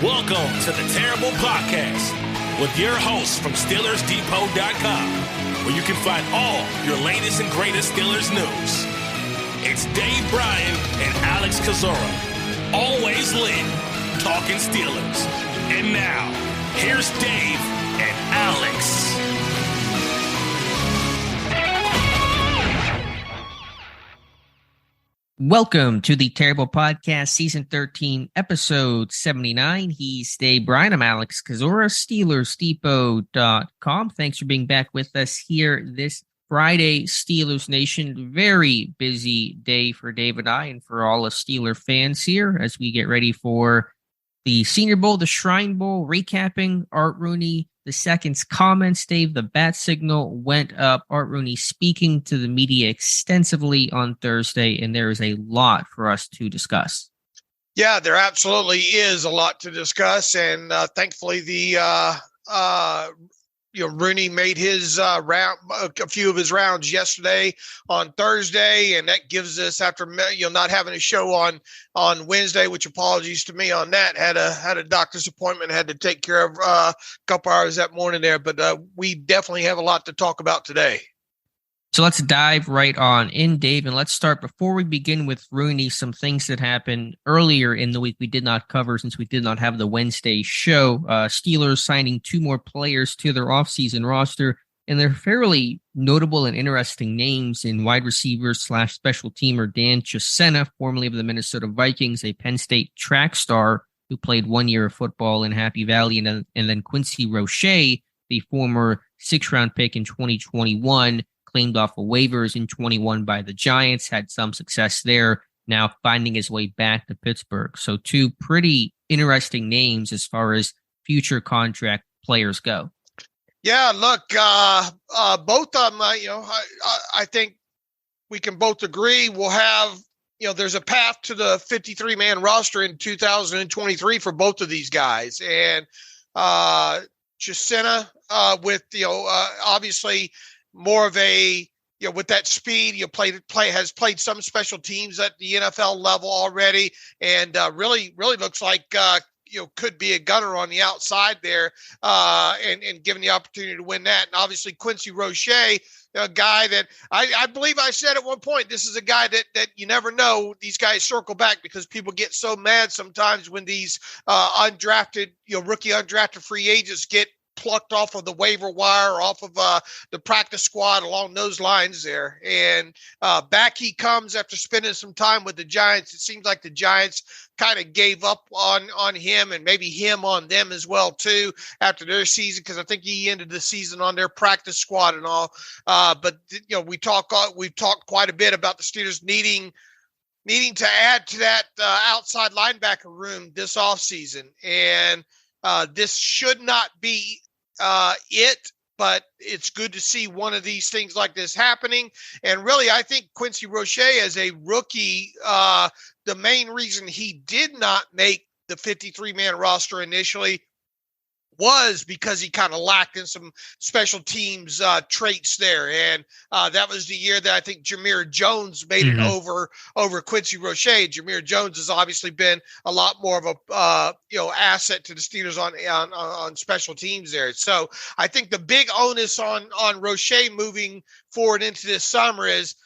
Welcome to the Terrible Podcast with your hosts from SteelersDepot.com, where you can find all your latest and greatest Steelers news. It's Dave Bryan and Alex Kozora, always lit, talking Steelers. And now, here's Dave and Alex. Welcome to the Terrible Podcast, Season 13, Episode 79. He's Dave Bryan. I'm Alex Kozora, SteelersDepot.com. Thanks for being back with us here this Friday, Steelers Nation. Very busy day for Dave and I and for all of Steeler fans here as we get ready for the Senior Bowl, the Shrine Bowl, recapping Art Rooney II's comments. Dave, the bat signal went up. Art Rooney speaking to the media extensively on Thursday, and there is a lot for us to discuss. Yeah, there absolutely is a lot to discuss, and thankfully Rooney made his round, a few of his rounds yesterday on Thursday, and that gives us, after not having a show on Wednesday, which apologies to me on that, had a doctor's appointment, had to take care of a couple hours that morning there, but we definitely have a lot to talk about today. So let's dive right on in, Dave, and let's start before we begin with Rooney. Some things that happened earlier in the week we did not cover since we did not have the Wednesday show. Steelers signing two more players to their offseason roster, and they're fairly notable and interesting names in wide receiver / special teamer Dan Chisena, formerly of the Minnesota Vikings, a Penn State track star who played 1 year of football in Happy Valley, and then Quincy Roche, the former 6th-round pick in 2021, claimed off of waivers in 21 by the Giants, had some success there, now finding his way back to Pittsburgh. So two pretty interesting names as far as future contract players go. Yeah, look, both of them, I think we can both agree we'll have, there's a path to the 53-man roster in 2023 for both of these guys. And Chisena with, obviously, more of a, with that speed, has played some special teams at the NFL level already, and really looks like could be a gunner on the outside there, and given the opportunity to win that. And obviously Quincy Roche, a guy that I believe I said at one point, this is a guy that you never know. These guys circle back because people get so mad sometimes when these undrafted, rookie undrafted free agents get plucked off of the waiver wire, off of the practice squad, along those lines there. And back he comes after spending some time with the Giants. It seems like the Giants kind of gave up on him, and maybe him on them as well too after their season, because I think he ended the season on their practice squad and all. But we've talked quite a bit about the Steelers needing to add to that outside linebacker room this offseason. And this should not be it, but it's good to see one of these things like this happening. And really, I think Quincy Roche, as a rookie, the main reason he did not make the 53-man roster initially was because he kind of lacked in some special teams traits there. And that was the year that I think Jameer Jones made it over Quincy Roche. Jameer Jones has obviously been a lot more of a asset to the Steelers on special teams there. So I think the big onus on Roche moving forward into this summer is,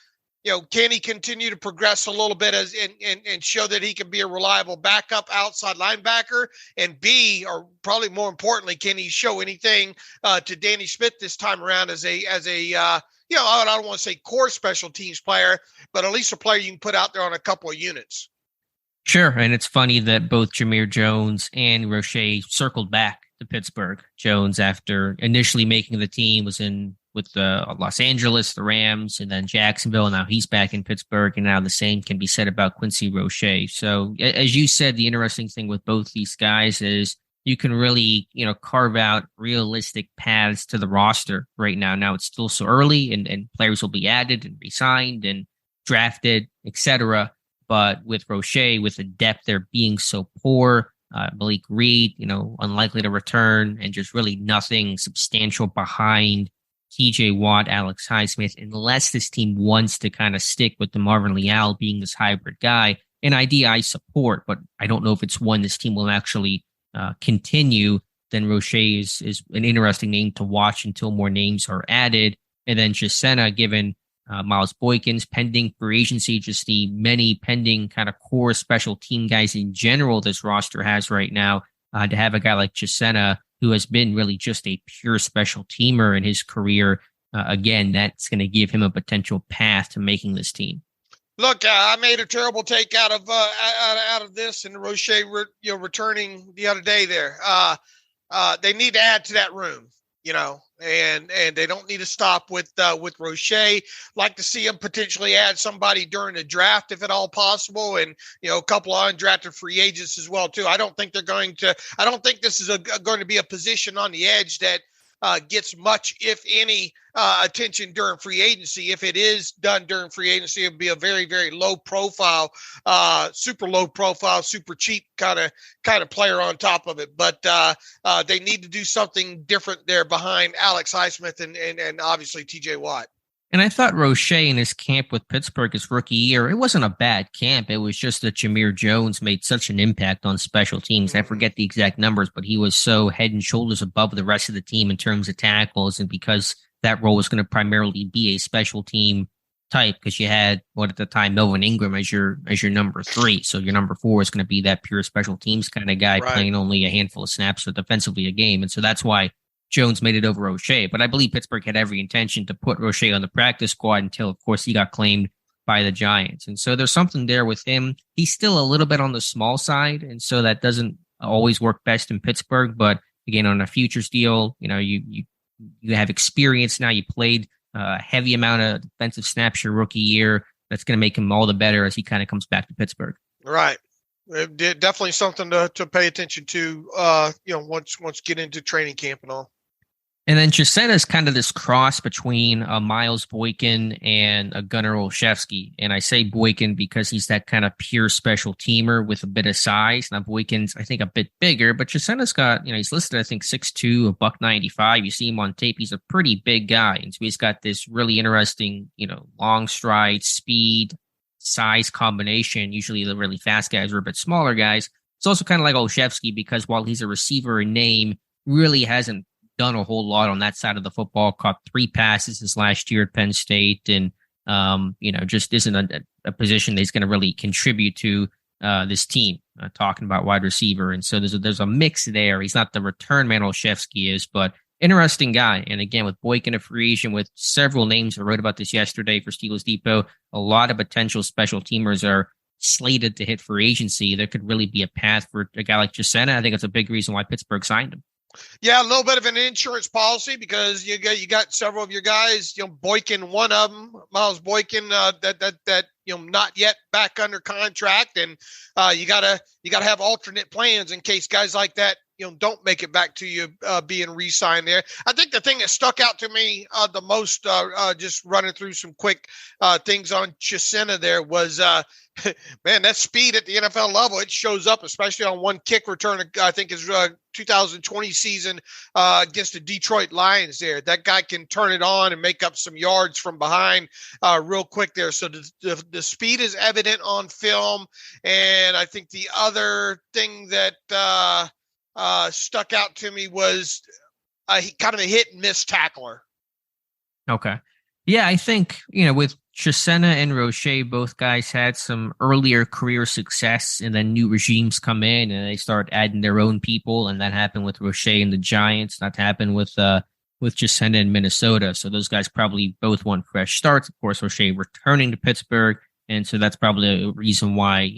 can he continue to progress a little bit and show that he can be a reliable backup outside linebacker? And B, or probably more importantly, can he show anything to Danny Smith this time around as a I don't want to say core special teams player, but at least a player you can put out there on a couple of units. Sure, and it's funny that both Jameer Jones and Roche circled back to Pittsburgh. Jones, after initially making the team, was in with the Los Angeles, the Rams, and then Jacksonville. Now he's back in Pittsburgh, and now the same can be said about Quincy Roche. So as you said, the interesting thing with both these guys is you can really, carve out realistic paths to the roster right now. Now it's still so early, and players will be added and re-signed and drafted, etc. But with Roche, with the depth there being so poor, Malik Reed, unlikely to return, and just really nothing substantial behind TJ Watt, Alex Highsmith, unless this team wants to kind of stick with the Marvin Leal being this hybrid guy. An idea I support, but I don't know if it's one this team will actually continue, then Roche is an interesting name to watch until more names are added. And then Chisena, given Miles Boykin's pending free agency, just the many pending kind of core special team guys in general this roster has right now, to have a guy like Chisena, who has been really just a pure special teamer in his career, again, that's going to give him a potential path to making this team. Look, I made a terrible take out of this, and Roche, returning the other day there. They need to add to that room, and they don't need to stop with Roche. Like to see them potentially add somebody during the draft, if at all possible, and a couple of undrafted free agents as well too. I don't think this is going to be a position on the edge that gets much, if any, attention during free agency. If it is done during free agency, it'll be a very, very low profile, super low profile, super cheap kind of player on top of it. But they need to do something different there behind Alex Highsmith and obviously TJ Watt. And I thought Roche in his camp with Pittsburgh his rookie year, it wasn't a bad camp. It was just that Jameer Jones made such an impact on special teams. I forget the exact numbers, but he was so head and shoulders above the rest of the team in terms of tackles. And because that role was going to primarily be a special team type, because you had, at the time, Melvin Ingram as your number 3. So your number 4 is going to be that pure special teams kind of guy, right, playing only a handful of snaps or defensively a game. And so that's why Jones made it over Roche, but I believe Pittsburgh had every intention to put Roche on the practice squad until, of course, he got claimed by the Giants. And so there's something there with him. He's still a little bit on the small side, and so that doesn't always work best in Pittsburgh. But again, on a futures deal, you have experience now. You played a heavy amount of defensive snaps your rookie year. That's going to make him all the better as he kind of comes back to Pittsburgh. Right. Definitely something to pay attention to, once get into training camp and all. And then Chisena is kind of this cross between Miles Boykin and a Gunnar Olszewski. And I say Boykin because he's that kind of pure special teamer with a bit of size. Now Boykin's, I think, a bit bigger, but Chisena's got, he's listed, I think, 6'2", $195. You see him on tape. He's a pretty big guy. And so he's got this really interesting, long stride, speed, size combination. Usually the really fast guys are a bit smaller guys. It's also kind of like Olszewski because while he's a receiver in name, really hasn't done a whole lot on that side of the football. Caught 3 passes his last year at Penn State, and just isn't a position that he's going to really contribute to this team. Talking about wide receiver, and so there's a mix there. He's not the return man Olszewski is, but interesting guy. And again, with Boykin a free agent, with several names, I wrote about this yesterday for Steelers Depot. A lot of potential special teamers are slated to hit free agency. There could really be a path for a guy like Chisena. I think it's a big reason why Pittsburgh signed him. Yeah, a little bit of an insurance policy because you got several of your guys, Boykin, one of them, Miles Boykin, that not yet back under contract, and you gotta have alternate plans in case guys like that don't make it back to you being re-signed there. I think the thing that stuck out to me the most, just running through some quick things on Chisena there was, man, that speed at the NFL level, it shows up, especially on one kick return, I think is 2020 season against the Detroit Lions there. That guy can turn it on and make up some yards from behind real quick there. So the speed is evident on film. And I think the other thing that stuck out to me was kind of a hit and miss tackler. Okay. Yeah, I think, with Chisena and Roche, both guys had some earlier career success, and then new regimes come in and they start adding their own people. And that happened with Roche and the Giants. That happened with Chisena in Minnesota. So those guys probably both want fresh starts. Of course, Roche returning to Pittsburgh. And so that's probably a reason why,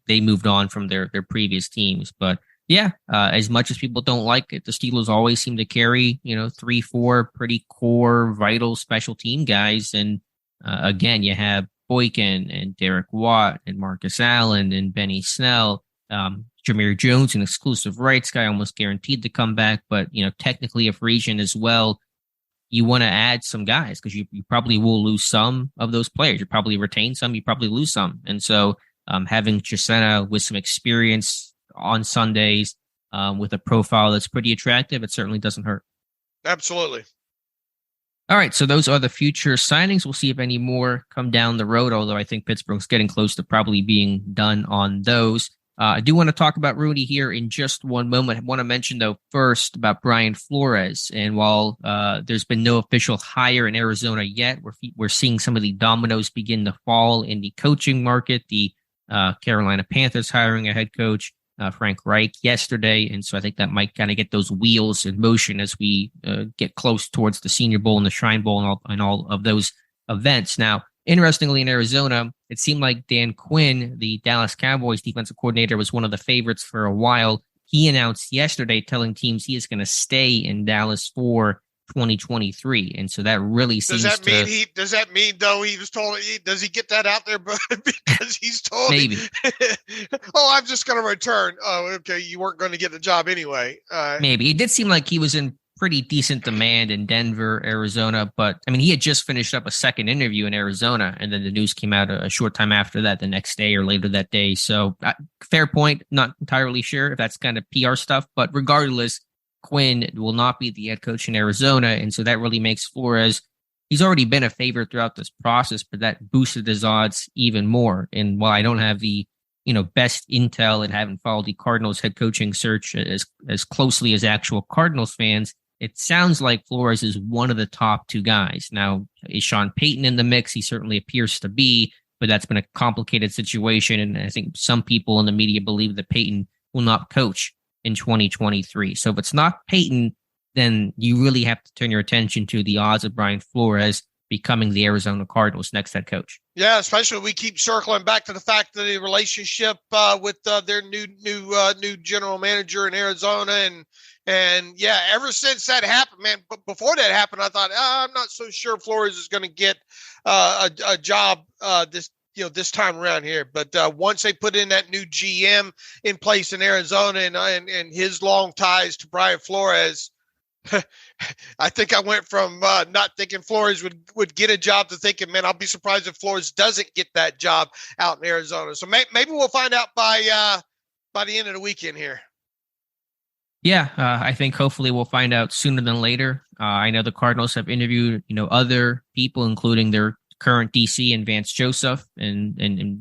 they moved on from their previous teams. But yeah, as much as people don't like it, the Steelers always seem to carry, 3-4 pretty core, vital special team guys. And again, you have Boykin and Derek Watt and Marcus Allen and Benny Snell, Jameer Jones, an exclusive rights guy, almost guaranteed to come back, but technically a free agent as well. You want to add some guys because you probably will lose some of those players. You probably retain some, you probably lose some, and so having Chisena with some experience on Sundays with a profile that's pretty attractive, it certainly doesn't hurt. Absolutely. All right, so those are the future signings. We'll see if any more come down the road, although I think Pittsburgh's getting close to probably being done on those. I do want to talk about Rooney here in just one moment. I want to mention, though, first about Brian Flores. And while there's been no official hire in Arizona yet, we're seeing some of the dominoes begin to fall in the coaching market. The Carolina Panthers hiring a head coach, Frank Reich, yesterday. And so I think that might kind of get those wheels in motion as we get close towards the Senior Bowl and the Shrine Bowl and all of those events. Now, interestingly, in Arizona, it seemed like Dan Quinn, the Dallas Cowboys defensive coordinator, was one of the favorites for a while. He announced yesterday telling teams he is going to stay in Dallas for 2023. And so that really seems does that mean though he was told, does he get that out there because he's told maybe oh, I'm just going to return. Oh, okay, you weren't going to get the job anyway. Maybe. It did seem like he was in pretty decent demand in Denver, Arizona, but I mean, he had just finished up a second interview in Arizona, and then the news came out a short time after that, the next day or later that day. So fair point. Not entirely sure if that's kind of PR stuff, but regardless, Quinn will not be the head coach in Arizona. And so that really makes Flores, he's already been a favorite throughout this process, but that boosted his odds even more. And while I don't have the best intel and haven't followed the Cardinals head coaching search as closely as actual Cardinals fans, it sounds like Flores is one of the top two guys. Now, is Sean Payton in the mix? He certainly appears to be, but that's been a complicated situation. And I think some people in the media believe that Payton will not coach in 2023. So if it's not Payton, then you really have to turn your attention to the odds of Brian Flores becoming the Arizona Cardinals' next head coach. Yeah, especially we keep circling back to the fact that the relationship with their new general manager in Arizona and yeah, ever since that happened, man. But before that happened, I thought I'm not so sure Flores is going to get a job this time around here. But once they put in that new GM in place in Arizona and his long ties to Brian Flores, I think I went from not thinking Flores would get a job to thinking, man, I'll be surprised if Flores doesn't get that job out in Arizona. So maybe we'll find out by the end of the weekend here. Yeah, I think hopefully we'll find out sooner than later. I know the Cardinals have interviewed, other people, including their current DC and Vance Joseph, and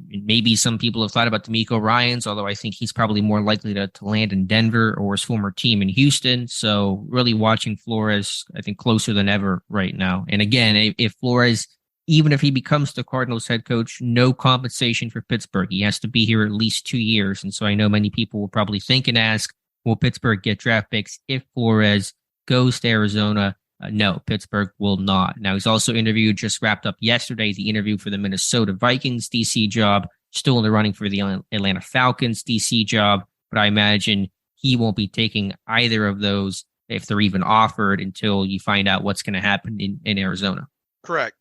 maybe some people have thought about DeMeco Ryans, although I think he's probably more likely to land in Denver or his former team in Houston. So really watching Flores, I think, closer than ever right now. And again, if Flores, even if he becomes the Cardinals head coach, no compensation for Pittsburgh. He has to be here at least 2 years. And so I know many people will probably think and ask, will Pittsburgh get draft picks if Flores goes to Arizona? No, Pittsburgh will not. Now, he's also just wrapped up yesterday, the interview for the Minnesota Vikings DC job, still in the running for the Atlanta Falcons DC job, but I imagine he won't be taking either of those if they're even offered until you find out what's going to happen in Arizona. Correct.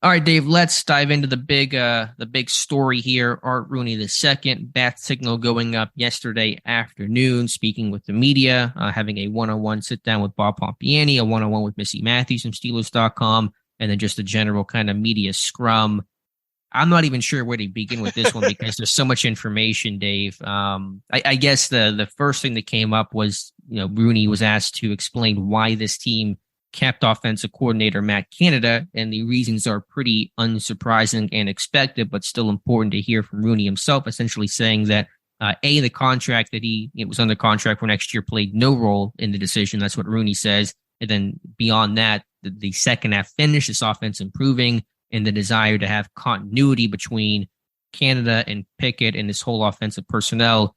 All right, Dave, let's dive into the big story here. Art Rooney II, bat signal going up yesterday afternoon, speaking with the media, having a one-on-one sit-down with Bob Pompiani, a one-on-one with Missy Matthews from Steelers.com, and then just a general kind of media scrum. I'm not even sure where to begin with this one because there's so much information, Dave. I guess the first thing that came up was, Rooney was asked to explain why this team kept offensive coordinator Matt Canada, and the reasons are pretty unsurprising and expected, but still important to hear from Rooney himself, essentially saying that the contract that it was under contract for next year played no role in the decision. That's what Rooney says. And then beyond that, the second half finish, this offense improving, and the desire to have continuity between Canada and Pickett and this whole offensive personnel.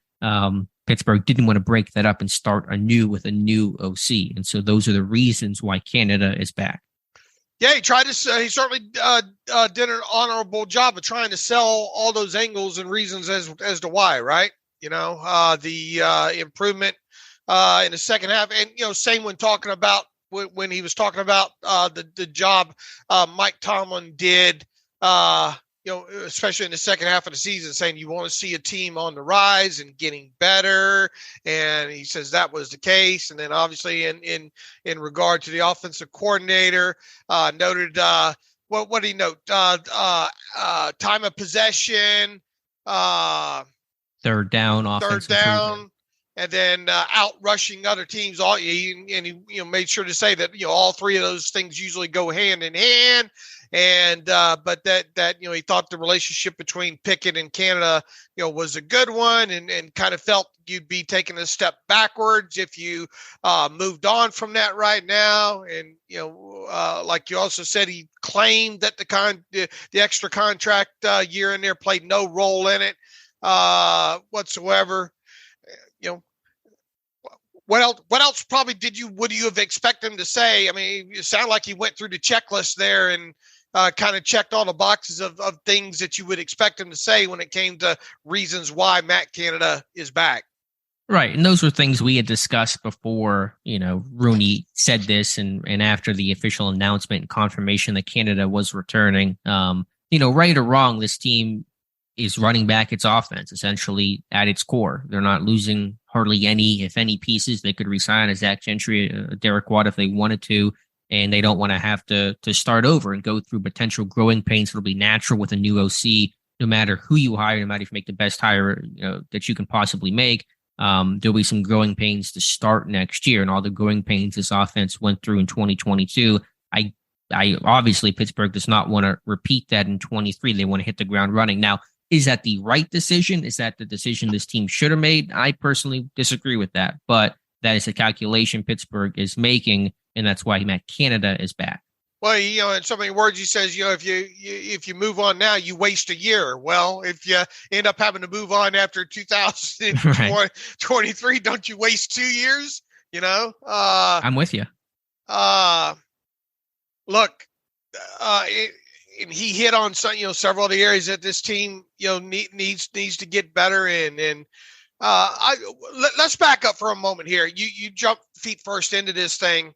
Pittsburgh didn't want to break that up and start anew with a new OC. And so those are the reasons why Canada is back. Yeah, he certainly did an honorable job of trying to sell all those angles and reasons as to why, right? The improvement in the second half. And, same when talking about when he was talking about the job Mike Tomlin did, especially in the second half of the season, saying you want to see a team on the rise and getting better. And he says that was the case. And then obviously in regard to the offensive coordinator, noted, what did he note? Time of possession, third down, offensive improvement. and then out rushing other teams. And he made sure to say that all three of those things usually go hand in hand. And but that he thought the relationship between Pickett and Canada was a good one, and kind of felt you'd be taking a step backwards if you moved on from that right now. And like you also said, he claimed that the extra contract year in there played no role in it whatsoever. What else probably would you have expected him to say? I mean, it sounded like he went through the checklist there and kind of checked all the boxes of things that you would expect him to say when it came to reasons why Matt Canada is back. Right. And those were things we had discussed before, Rooney said this and after the official announcement and confirmation that Canada was returning. Right or wrong, this team is running back its offense essentially at its core. They're not losing hardly any, if any, pieces. They could resign a Zach Gentry, Derek Watt if they wanted to, and they don't want to have to start over and go through potential growing pains. It'll be natural with a new OC, no matter who you hire, no matter if you make the best hire that you can possibly make. There'll be some growing pains to start next year, and all the growing pains this offense went through in 2022. I obviously Pittsburgh does not want to repeat that in 23. They want to hit the ground running. Now, is that the right decision? Is that the decision this team should have made? I personally disagree with that, but that is a calculation Pittsburgh is making, and that's why Matt Canada is back. Well, in so many words, he says, if you move on now, you waste a year. Well, if you end up having to move on after 2023, right, don't you waste 2 years? I'm with you. Look, and he hit on some, several of the areas that this team, needs to get better in. And let's back up for a moment here. You jump feet first into this thing.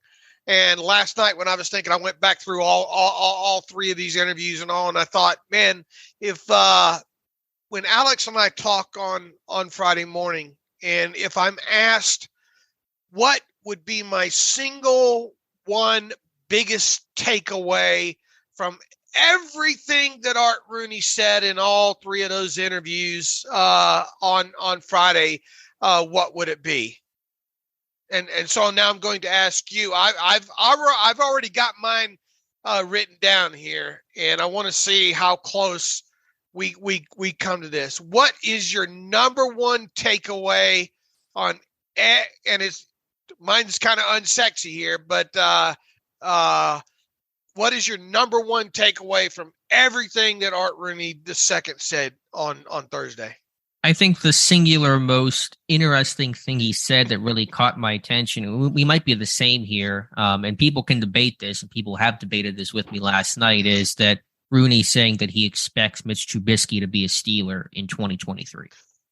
And last night when I was thinking, I went back through all three of these interviews and I thought, man, if when Alex and I talk on Friday morning, and if I'm asked what would be my single one biggest takeaway from everything that Art Rooney said in all three of those interviews on Friday, what would it be? And so now I'm going to ask you. I've already got mine written down here, and I want to see how close we come to this. What is your number one takeaway on? And mine's kind of unsexy here, but what is your number one takeaway from everything that Art Rooney II said on Thursday? I think the singular most interesting thing he said that really caught my attention, we might be the same here, and people can debate this, and people have debated this with me last night, is that Rooney saying that he expects Mitch Trubisky to be a Steeler in 2023.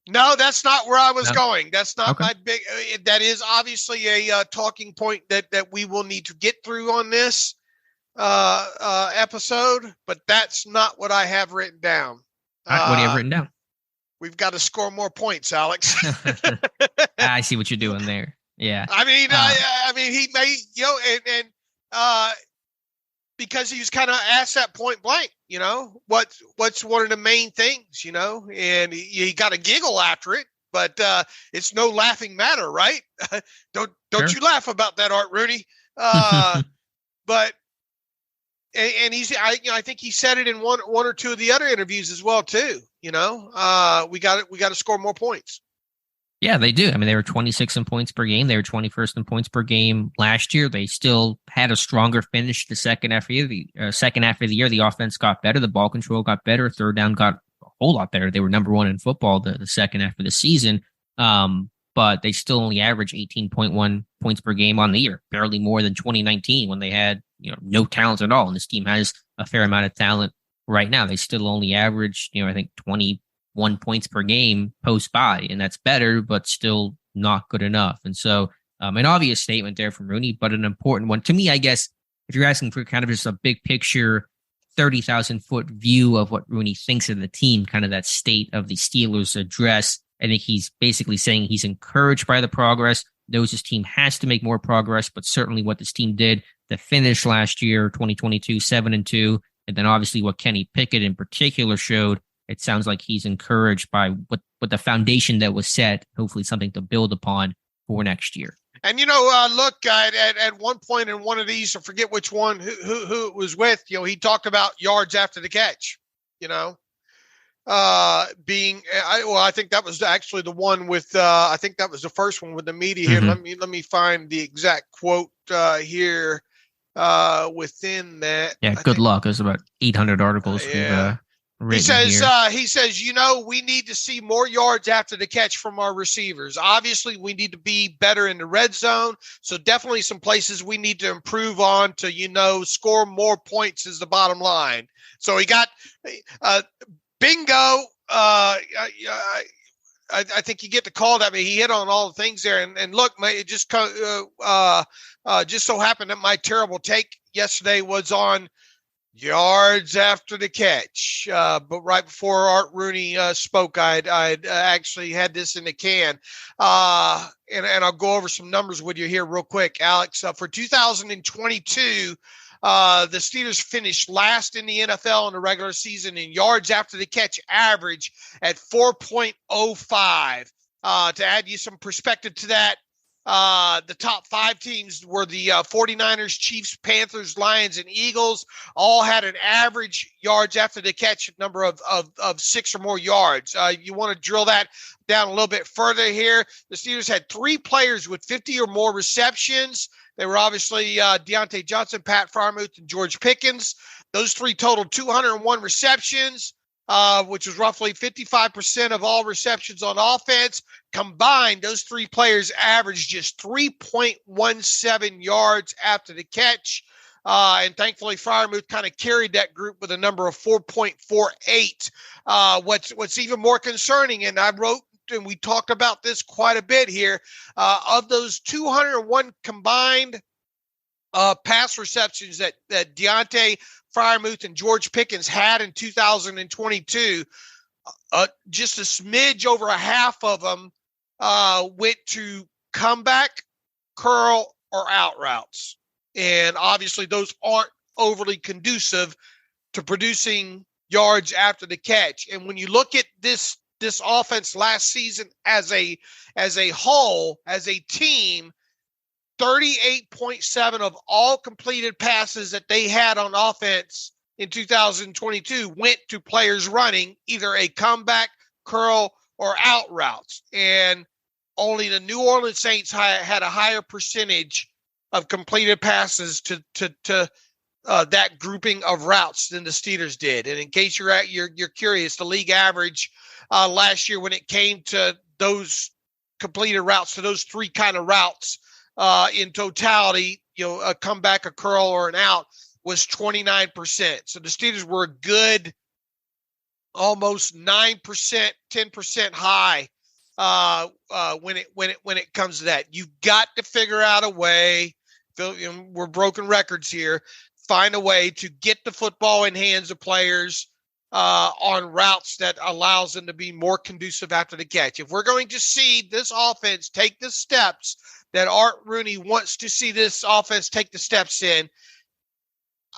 No, that's not where I was going. That's not my big. That is obviously a talking point that we will need to get through on this episode, but that's not what I have written down. What do you have written down? We've got to score more points, Alex. I see what you're doing there. Yeah. I mean, he may, and because he was kind of asked that point blank, what's one of the main things, and he got a giggle after it, but it's no laughing matter, right? Don't Sure. you laugh about that, Art Rooney. But and I think he said it in one or two of the other interviews as well too. We got to score more points. Yeah, they do. I mean, they were 26 in points per game. They were 21st in points per game last year. They still had a stronger finish the second half of the year. The offense got better. The ball control got better. Third down got a whole lot better. They were number one in football the second half of the season. But they still only average 18.1 points per game on the year, barely more than 2019 when they had no talent at all. And this team has a fair amount of talent right now. They still only average, I think 21 points per game post-bye, and that's better, but still not good enough. And so an obvious statement there from Rooney, but an important one. To me, I guess, if you're asking for kind of just a big picture, 30,000-foot view of what Rooney thinks of the team, kind of that state of the Steelers address, I think he's basically saying he's encouraged by the progress, knows his team has to make more progress, but certainly what this team did to finish last year, 2022, 7-2, and then obviously what Kenny Pickett in particular showed it sounds like he's encouraged by what the foundation that was set, hopefully something to build upon for next year. And, look, at one point in one of these, I forget which one, who it was with, he talked about yards after the catch, I think that was actually the one with, I think that was the first one with the media here. Mm-hmm. Let me find the exact quote here within that. Yeah, good luck. There's about 800 articles. He says, we need to see more yards after the catch from our receivers. Obviously, we need to be better in the red zone. So definitely some places we need to improve on to, score more points is the bottom line. So he got bingo. I think you get the call that he hit on all the things there. And look, it just so happened that my terrible take yesterday was on yards after the catch. But right before Art Rooney spoke, I'd actually had this in the can. And I'll go over some numbers with you here real quick, Alex. For 2022, the Steelers finished last in the NFL in the regular season in yards after the catch average at 4.05. To add you some perspective to that, the top 5 teams were the 49ers, Chiefs, Panthers, Lions, and Eagles. All had an average yards after the catch number of 6 or more yards. You want to drill that down a little bit further here. The Steelers had 3 players with 50 or more receptions. They were obviously Deontay Johnson, Pat Freiermuth, and George Pickens. Those 3 totaled 201 receptions, which was roughly 55% of all receptions on offense. Combined, those 3 players averaged just 3.17 yards after the catch. And thankfully, Freiermuth kind of carried that group with a number of 4.48. What's even more concerning, and I wrote, and we talked about this quite a bit here, of those 201 combined pass receptions that Deontay Freiermuth and George Pickens had in 2022, just a smidge over a half of them went to comeback, curl, or out routes. And obviously those aren't overly conducive to producing yards after the catch. And when you look at this offense last season as a whole, as a team, 38.7 of all completed passes that they had on offense in 2022 went to players running either a comeback, curl, or out routes. And only the New Orleans Saints had a higher percentage of completed passes to that grouping of routes than the Steelers did. And in case you're curious, the league average last year when it came to those completed routes, to those 3 kind of routes in totality, a comeback, a curl, or an out, was 29%. So the Steelers were a good almost 9%, 10% high when it comes to that. You've got to figure out a way. We're broken records here. Find a way to get the football in hands of players on routes that allows them to be more conducive after the catch. If we're going to see this offense take the steps that Art Rooney wants to see this offense take the steps in,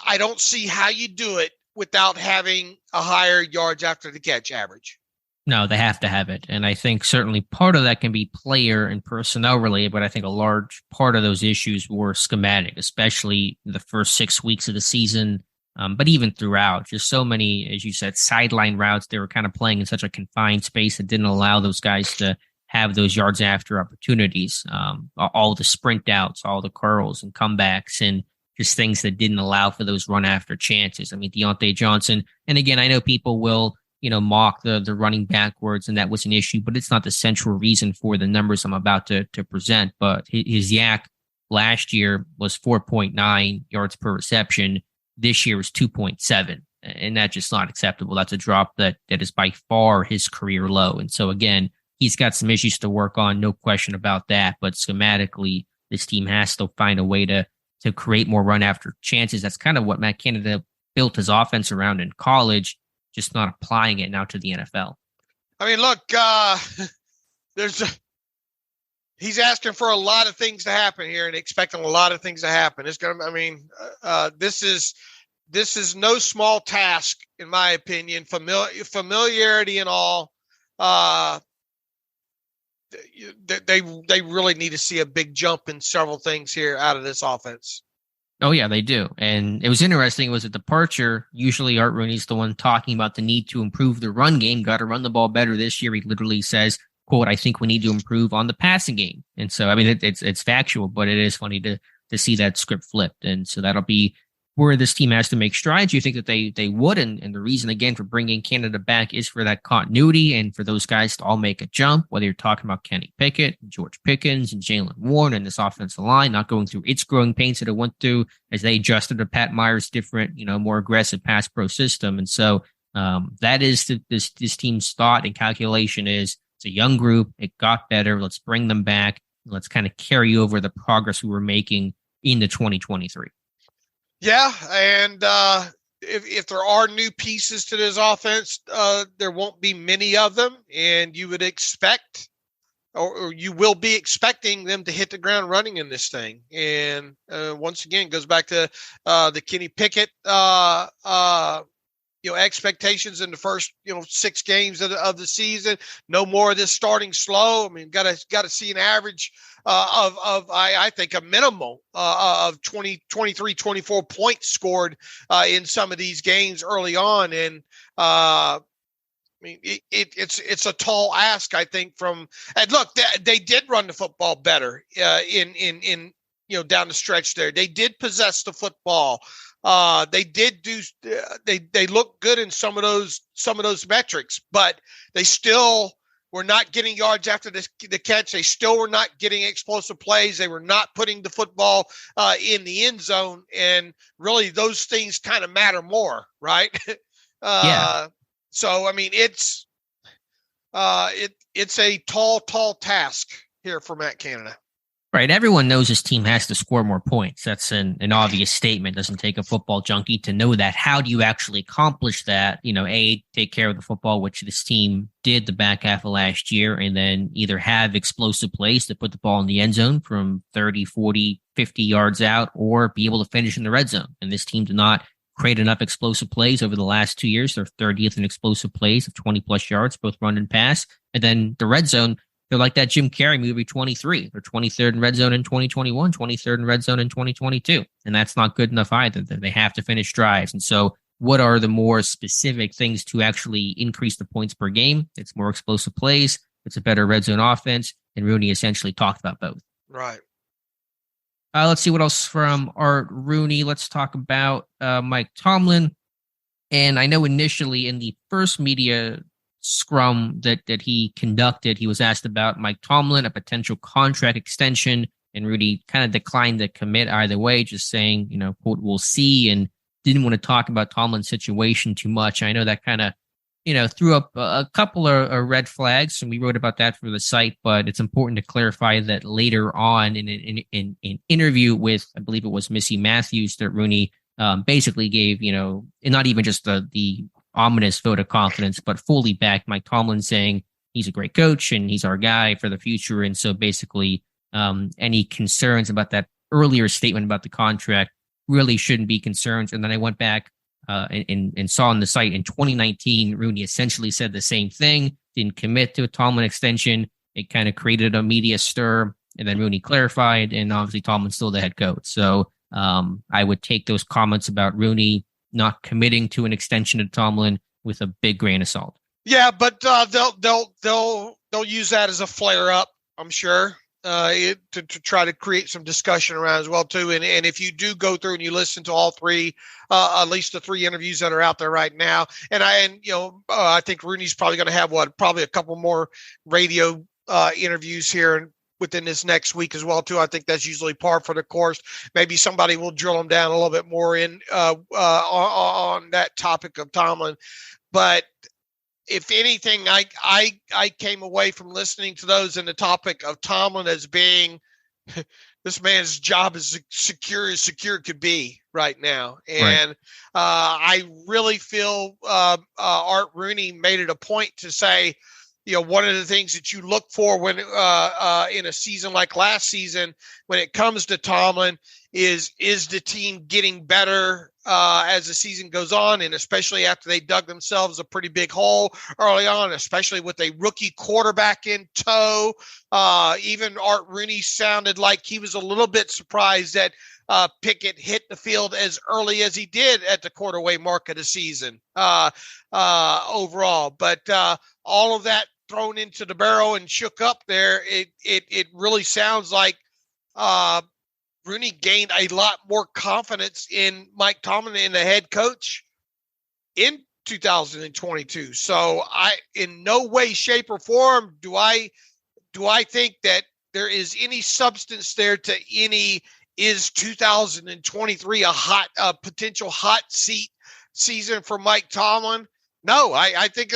I don't see how you do it without having a higher yards after the catch average. No, they have to have it. And I think certainly part of that can be player and personnel related, but I think a large part of those issues were schematic, especially the first 6 weeks of the season. But even throughout, just so many, as you said, sideline routes, they were kind of playing in such a confined space that didn't allow those guys to have those yards after opportunities. All the sprint outs, all the curls and comebacks, and just things that didn't allow for those run after chances. I mean, Deontay Johnson, and again, I know people will, mock the running backwards, and that was an issue, but it's not the central reason for the numbers I'm about to present. But his yak last year was 4.9 yards per reception. This year is 2.7, and that's just not acceptable. That's a drop that is by far his career low. And so again, he's got some issues to work on, no question about that. But schematically, this team has to find a way to create more run after chances. That's kind of what Matt Canada built his offense around in college, just not applying it now to the NFL. I mean, look, he's asking for a lot of things to happen here and expecting a lot of things to happen. It's going to, this is this is no small task, in my opinion. Familiarity and all. They really need to see a big jump in several things here out of this offense. Oh, yeah, they do. And it was interesting. It was a departure. Usually Art Rooney's the one talking about the need to improve the run game. Got to run the ball better this year. He literally says, quote, "I think we need to improve on the passing game." And so, I mean, it's factual, but it is funny to see that script flipped. And so that'll be where this team has to make strides. You think that they would. And the reason, again, for bringing Canada back is for that continuity and for those guys to all make a jump, whether you're talking about Kenny Pickett, George Pickens, and Jalen Warren and this offensive line, not going through its growing pains that it went through as they adjusted to Pat Meyer's different, more aggressive pass pro system. And so that is this team's thought and calculation is it's a young group. It got better. Let's bring them back. Let's kind of carry over the progress we were making into 2023. Yeah, and if there are new pieces to this offense, there won't be many of them, and you would expect, or you will be expecting them to hit the ground running in this thing. And once again, it goes back to the Kenny Pickett, expectations in the first 6 games of the season. No more of this starting slow. I mean, got to see an average I think a minimum of 20, 23, 24 points scored in some of these games early on. And I mean, it's a tall ask, I think, and look, they did run the football better in down the stretch there. They did possess the football. They did they look good in some of those metrics, but they still were not getting yards after the catch. They still were not getting explosive plays. They were not putting the football in the end zone. And really those things kind of matter more, right? Yeah. So, I mean, it's a tall task here for Matt Canada. Right. Everyone knows this team has to score more points. That's an obvious statement. Doesn't take a football junkie to know that. How do you actually accomplish that? Take care of the football, which this team did the back half of last year, and then either have explosive plays to put the ball in the end zone from 30, 40, 50 yards out, or be able to finish in the red zone. And this team did not create enough explosive plays over the last 2 years. They're 30th in explosive plays of 20 plus yards, both run and pass. And then the red zone, they're like that Jim Carrey movie 23. They're 23rd in red zone in 2021, 23rd in red zone in 2022. And that's not good enough either. They have to finish drives. And so what are the more specific things to actually increase the points per game? It's more explosive plays. It's a better red zone offense. And Rooney essentially talked about both. Right. Let's see what else from Art Rooney. Let's talk about Mike Tomlin. And I know initially in the first media scrum that he conducted, he was asked about Mike Tomlin, a potential contract extension, and Rudy kind of declined to commit either way, just saying, quote, "we'll see," and didn't want to talk about Tomlin's situation too much. I know that kind of, threw up a couple of red flags, and we wrote about that for the site, but it's important to clarify that later on in an interview with, I believe it was Missy Matthews, that Rooney basically gave, and not even just the ominous vote of confidence, but fully backed Mike Tomlin, saying he's a great coach and he's our guy for the future. And so basically any concerns about that earlier statement about the contract really shouldn't be concerns. And then I went back and saw on the site in 2019, Rooney essentially said the same thing, didn't commit to a Tomlin extension. It kind of created a media stir, and then Rooney clarified, and obviously Tomlin's still the head coach. So I would take those comments about Rooney not committing to an extension to Tomlin with a big grain of salt. Yeah, but they'll use that as a flare up, I'm sure, to try to create some discussion around as well too. And if you do go through and you listen to all three, at least the 3 interviews that are out there right now, I think Rooney's probably going to have probably a couple more radio interviews here within this next week as well too. I think that's usually par for the course. Maybe somebody will drill them down a little bit more on that topic of Tomlin. But if anything, I came away from listening to those in the topic of Tomlin as being this man's job is secure could be right now. And right. I really feel Art Rooney made it a point to say, one of the things that you look for when in a season like last season, when it comes to Tomlin, is the team getting better as the season goes on, and especially after they dug themselves a pretty big hole early on, especially with a rookie quarterback in tow. Even Art Rooney sounded like he was a little bit surprised that Pickett hit the field as early as he did at the quarterway mark of the season overall. But all of that thrown into the barrel and shook up there, it really sounds like Rooney gained a lot more confidence in Mike Tomlin and the head coach in 2022. So in no way, shape, or form do I think that there is any substance there to any. Is 2023 a potential hot seat season for Mike Tomlin? No, I think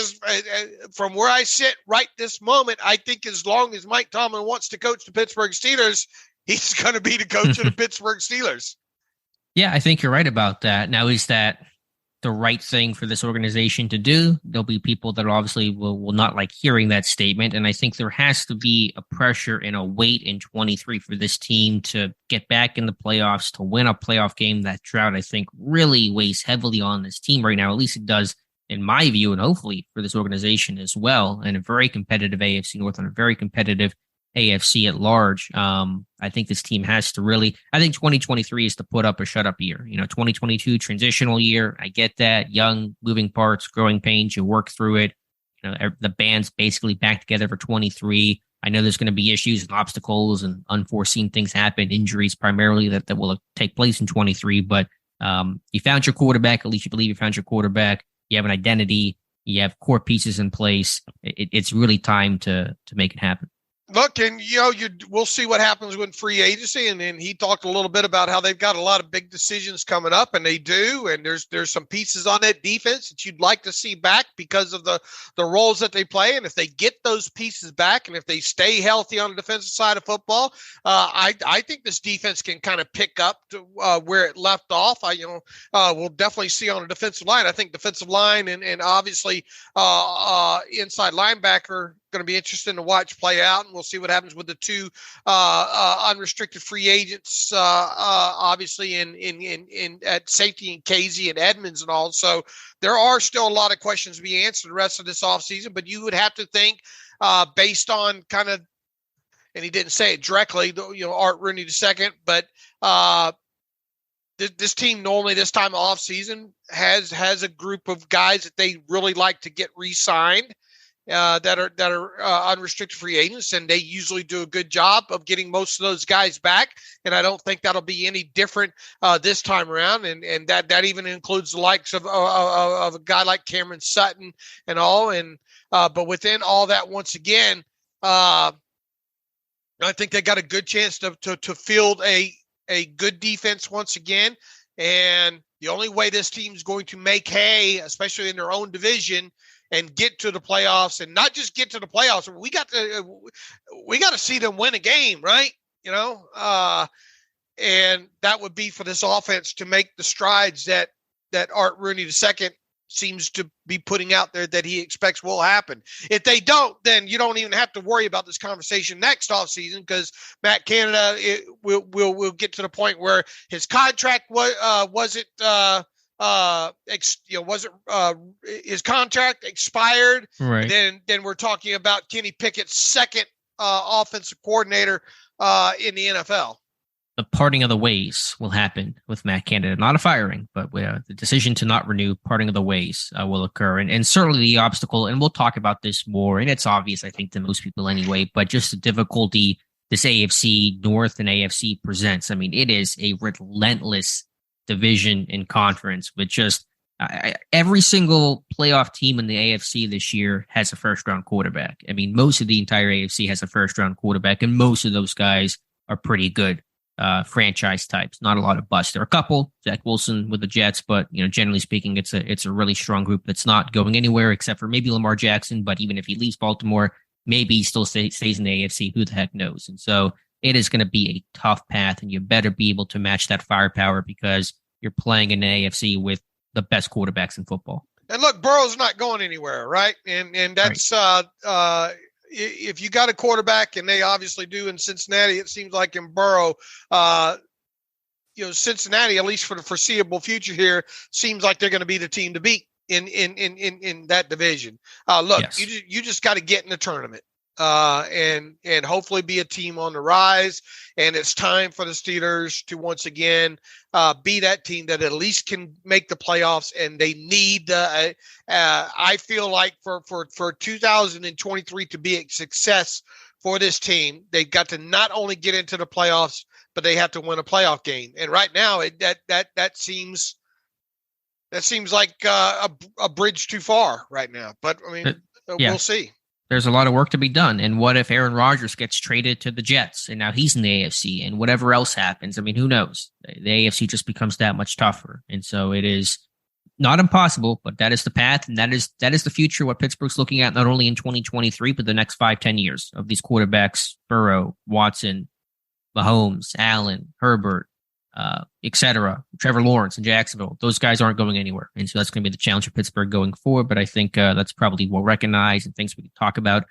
from where I sit right this moment, I think as long as Mike Tomlin wants to coach the Pittsburgh Steelers, he's going to be the coach of the Pittsburgh Steelers. Yeah, I think you're right about that. Now, is that the right thing for this organization to do? There'll be people that obviously will not like hearing that statement. And I think there has to be a pressure and a weight in 23 for this team to get back in the playoffs, to win a playoff game. That drought, I think, really weighs heavily on this team right now. At least it does in my view, and hopefully for this organization as well. And a very competitive AFC North and a very competitive AFC at large. I think this team has to really, I think 2023 is to put up or shut up year. 2022 transitional year. I get that. Young, moving parts, growing pains. You work through it. The band's basically back together for 23. I know there's going to be issues and obstacles and unforeseen things happen, injuries primarily that will take place in 23. But you found your quarterback. At least you believe you found your quarterback. You have an identity. You have core pieces in place. It's really time to make it happen. Look, and we'll see what happens with free agency, and then he talked a little bit about how they've got a lot of big decisions coming up, and they do. And there's some pieces on that defense that you'd like to see back because of the roles that they play. And if they get those pieces back, and if they stay healthy on the defensive side of football, I think this defense can kind of pick up to where it left off. We'll definitely see on the defensive line. I think defensive line and obviously inside linebacker going to be interesting to watch play out, and we'll see what happens with the two unrestricted free agents, obviously in at safety and Casey and Edmonds and all. So there are still a lot of questions to be answered the rest of this offseason, but you would have to think based on kind of, and he didn't say it directly, Art Rooney II, but this team normally this time of offseason has a group of guys that they really like to get re-signed. That are unrestricted free agents, and they usually do a good job of getting most of those guys back. And I don't think that'll be any different this time around. And that even includes the likes of a guy like Cameron Sutton and all. And but within all that, once again, I think they got a good chance to field a good defense once again. And the only way this team's going to make hay, especially in their own division, and get to the playoffs, and not just get to the playoffs. We got to see them win a game, right? And that would be for this offense to make the strides that Art Rooney II seems to be putting out there that he expects will happen. If they don't, then you don't even have to worry about this conversation next offseason, because Matt Canada will get to the point where his contract his contract expired? Right. Then we're talking about Kenny Pickett's second offensive coordinator in the NFL. The parting of the ways will happen with Matt Canada. Not a firing, but the decision to not renew, parting of the ways will occur. And certainly the obstacle, and we'll talk about this more, and it's obvious, I think, to most people anyway, but just the difficulty this AFC North and AFC presents. I mean, it is a relentless division and conference with just every single playoff team in the AFC this year has a first-round quarterback. I mean, most of the entire AFC has a first-round quarterback, and most of those guys are pretty good franchise types. Not a lot of busts. There are a couple, Zach Wilson with the Jets, but generally speaking, it's a really strong group that's not going anywhere except for maybe Lamar Jackson. But even if he leaves Baltimore, maybe he still stays in the AFC. Who the heck knows? And so it is going to be a tough path, and you better be able to match that firepower because you're playing in the AFC with the best quarterbacks in football. And look, Burrow's not going anywhere, right? And that's if you got a quarterback, and they obviously do in Cincinnati, it seems like in Burrow, Cincinnati, at least for the foreseeable future here, seems like they're going to be the team to beat in that division. Look, yes. you just got to get in the tournament. And hopefully be a team on the rise. And it's time for the Steelers to once again be that team that at least can make the playoffs. And they need, I feel like for 2023 to be a success for this team, they've got to not only get into the playoffs, but they have to win a playoff game. And right now, that seems like a bridge too far right now. But I mean, we'll see. There's a lot of work to be done. And what if Aaron Rodgers gets traded to the Jets and now he's in the AFC and whatever else happens? I mean, who knows? The AFC just becomes that much tougher. And so it is not impossible, but that is the path. And that is the future, what Pittsburgh's looking at, not only in 2023, but the next 5-10 years of these quarterbacks, Burrow, Watson, Mahomes, Allen, Herbert, etc. Trevor Lawrence in Jacksonville. Those guys aren't going anywhere. And so that's going to be the challenge for Pittsburgh going forward. But I think that's probably well recognized and things we can talk about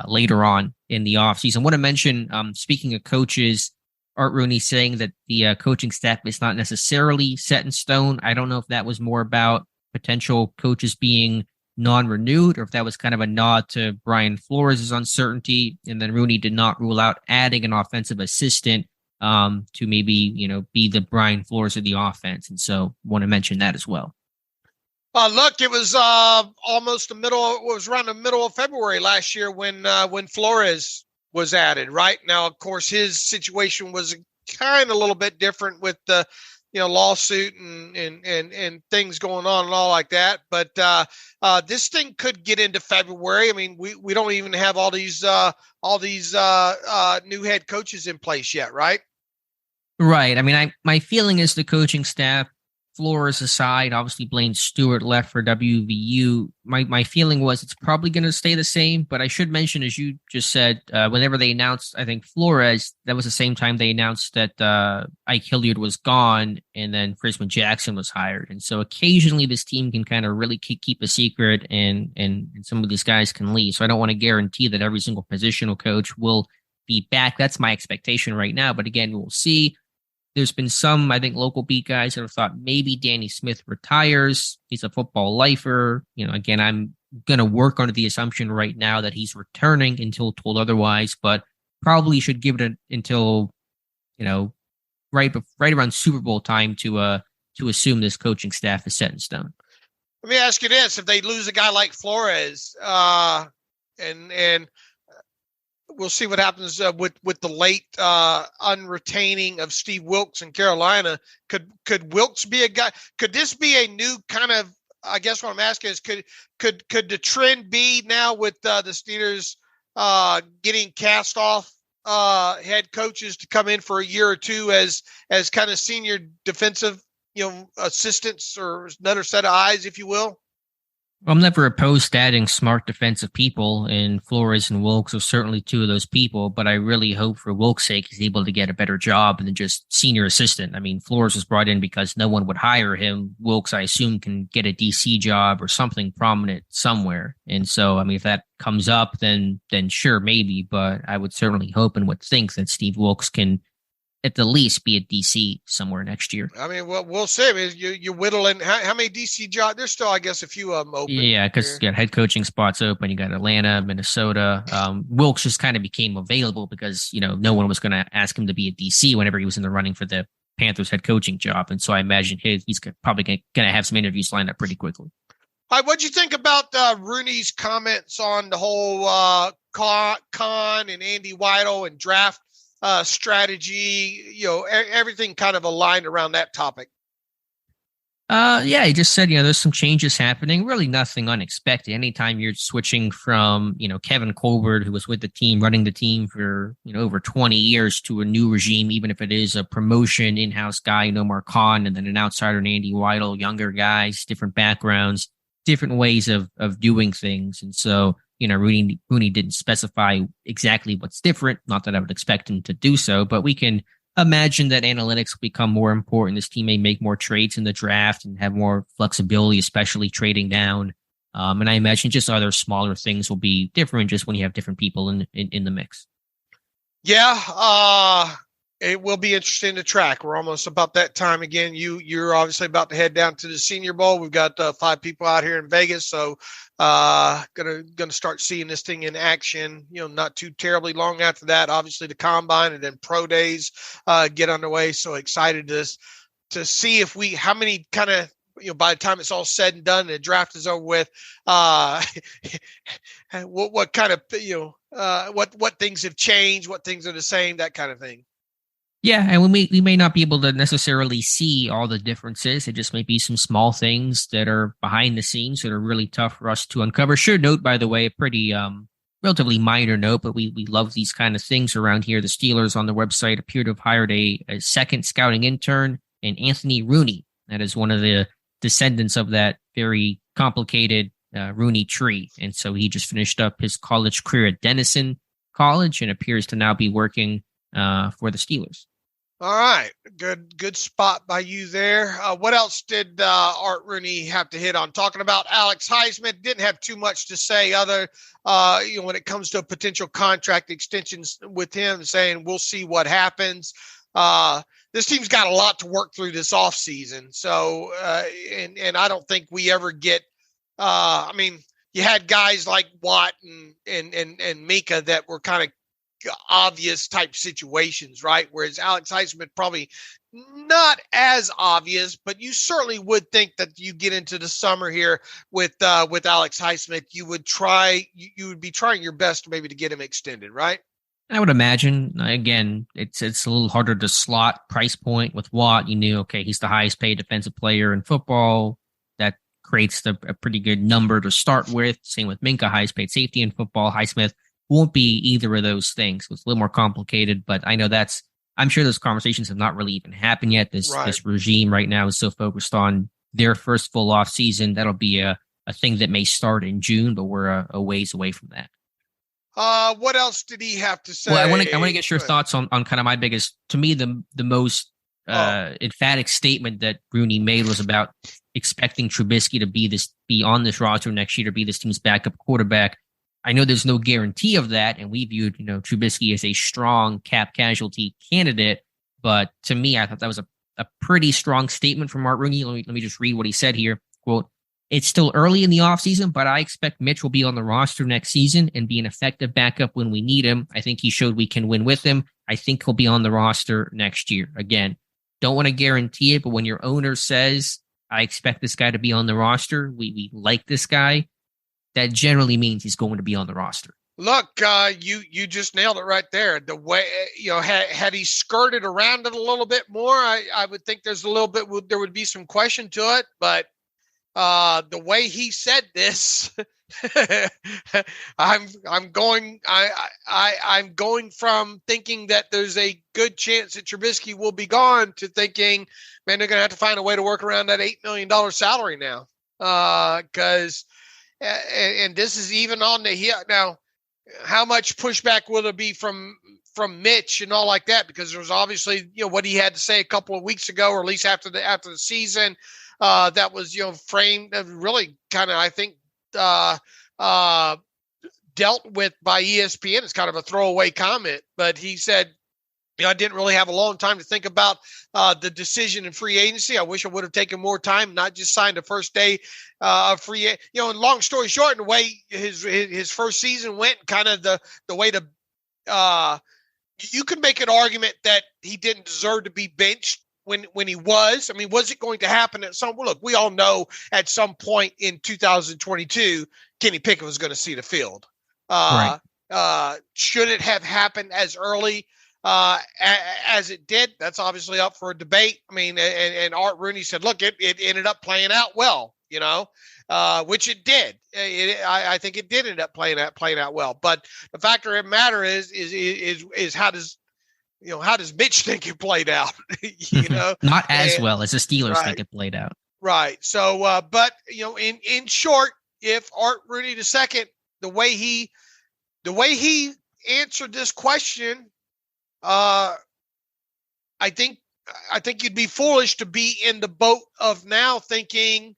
later on in the offseason. I want to mention, speaking of coaches, Art Rooney saying that the coaching staff is not necessarily set in stone. I don't know if that was more about potential coaches being non-renewed or if that was kind of a nod to Brian Flores' uncertainty. And then Rooney did not rule out adding an offensive assistant to maybe, be the Brian Flores of the offense. And so want to mention that as well. Look, it was almost around the middle of February last year when Flores was added, right? Now, of course, his situation was kind of a little bit different with the, lawsuit and things going on and all like that. But this thing could get into February. I mean, we don't even have all these new head coaches in place yet, right? Right. I mean, my feeling is the coaching staff, Flores aside, obviously Blaine Stewart left for WVU. My feeling was it's probably going to stay the same, but I should mention, as you just said, whenever they announced, I think Flores, that was the same time they announced that Ike Hilliard was gone and then Frisman Jackson was hired. And so occasionally this team can kind of really keep a secret and some of these guys can leave. So I don't want to guarantee that every single positional coach will be back. That's my expectation right now. But again, we'll see. There's been some, I think, local beat guys that have thought maybe Danny Smith retires. He's a football lifer. Again, I'm going to work under the assumption right now that he's returning until told otherwise, but probably should give it until, right around Super Bowl time to assume this coaching staff is set in stone. Let me ask you this. If they lose a guy like Flores, and we'll see what happens with the late unretaining of Steve Wilks in Carolina. Could Wilks be a guy? Could this be a new kind of? I guess what I'm asking is, could the trend be now with the Steelers getting cast off head coaches to come in for a year or two as kind of senior defensive assistants or another set of eyes, if you will? I'm never opposed to adding smart defensive people, and Flores and Wilkes are certainly two of those people, but I really hope for Wilkes' sake he's able to get a better job than just senior assistant. I mean, Flores was brought in because no one would hire him. Wilkes, I assume, can get a DC job or something prominent somewhere. And so, I mean, if that comes up, then sure, maybe, but I would certainly hope and would think that Steve Wilkes can at the least be at DC somewhere next year. I mean, we'll see. I mean, you whittle in how many DC jobs? There's still, I guess, a few of them open. Yeah, because you got head coaching spots open. You got Atlanta, Minnesota. Wilkes just kind of became available because, no one was going to ask him to be at DC whenever he was in the running for the Panthers head coaching job. And so I imagine he's probably going to have some interviews lined up pretty quickly. All right, what'd you think about Rooney's comments on the whole Khan and Andy Weidel and draft strategy, everything kind of aligned around that topic? Yeah, he just said, there's some changes happening, really nothing unexpected. Anytime you're switching from, Kevin Colbert, who was with the team, running the team for, over 20 years to a new regime, even if it is a promotion, in-house guy, Omar Khan, and then an outsider, Andy Weidel, younger guys, different backgrounds, different ways of doing things. And so, Rooney didn't specify exactly what's different. Not that I would expect him to do so, but we can imagine that analytics will become more important. This team may make more trades in the draft and have more flexibility, especially trading down. And I imagine just other smaller things will be different just when you have different people in the mix. Yeah, it will be interesting to track. We're almost about that time again. You're obviously about to head down to the Senior Bowl. We've got 5 people out here in Vegas, so gonna start seeing this thing in action. Not too terribly long after that. Obviously, the Combine and then Pro Days get underway. So excited to see how many kind of by the time it's all said and done and the draft is over with, what kind of what things have changed, what things are the same, that kind of thing. Yeah, and we may not be able to necessarily see all the differences. It just might be some small things that are behind the scenes that are really tough for us to uncover. Sure note, by the way, a pretty relatively minor note, but we love these kind of things around here. The Steelers on the website appear to have hired a second scouting intern, and Anthony Rooney. That is one of the descendants of that very complicated Rooney tree. And so he just finished up his college career at Denison College and appears to now be working for the Steelers. All right. Good spot by you there. What else did Art Rooney have to hit on? Talking about Alex Highsmith, didn't have too much to say other, when it comes to potential contract extensions with him, saying we'll see what happens. This team's got a lot to work through this offseason. So, and I don't think we ever get, you had guys like Watt and Mika that were kind of obvious type situations, right? Whereas Alex Highsmith probably not as obvious, but you certainly would think that you get into the summer here with Alex Highsmith, you would be trying your best maybe to get him extended, right? I would imagine. Again, it's a little harder to slot price point with Watt. You knew, okay, he's the highest paid defensive player in football. That creates a pretty good number to start with. Same with Minka, highest paid safety in football. Highsmith won't be either of those things. It's a little more complicated, but I know I'm sure those conversations have not really even happened yet. This regime right now is so focused on their first full off season. That'll be a thing that may start in June, but we're a ways away from that. What else did he have to say? Well, I want to get your thoughts on kind of my biggest, to me, the most emphatic statement that Rooney made was about expecting Trubisky to be on this roster next year, to be this team's backup quarterback. I know there's no guarantee of that, and we viewed, Trubisky as a strong cap casualty candidate. But to me, I thought that was a pretty strong statement from Art Rooney. Let me just read what he said here. Quote, "It's still early in the offseason, but I expect Mitch will be on the roster next season and be an effective backup when we need him. I think he showed we can win with him. I think he'll be on the roster next year." Again, don't want to guarantee it, but when your owner says, I expect this guy to be on the roster, we like this guy, that generally means he's going to be on the roster. Look, you just nailed it right there. The way, had he skirted around it a little bit more, I would think there would be some question to it, but the way he said this, I'm going from thinking that there's a good chance that Trubisky will be gone to thinking, man, they're going to have to find a way to work around that $8 million salary now. Because and this is even on the here now. How much pushback will there be from Mitch and all like that? Because there was obviously what he had to say a couple of weeks ago, or at least after the season, that was framed really kind of, I think, dealt with by ESPN. It's kind of a throwaway comment, but he said, I didn't really have a long time to think about the decision in free agency. I wish I would have taken more time, not just signed the first day of free. And long story short, in the way his first season went, kind of the way you can make an argument that he didn't deserve to be benched when he was. I mean, was it going to happen at some? Well, look, we all know at some point in 2022, Kenny Pickett was going to see the field. Right. Should it have happened as early as it did? That's obviously up for a debate. I mean, and Art Rooney said, look, it ended up playing out well, which it did. I think it did end up playing out well. But the factor of the matter is how does Mitch think it played out? Not as well as the Steelers think it played out. Right. So, but in short, if Art Rooney II, the way he answered this question, I think you'd be foolish to be in the boat of now thinking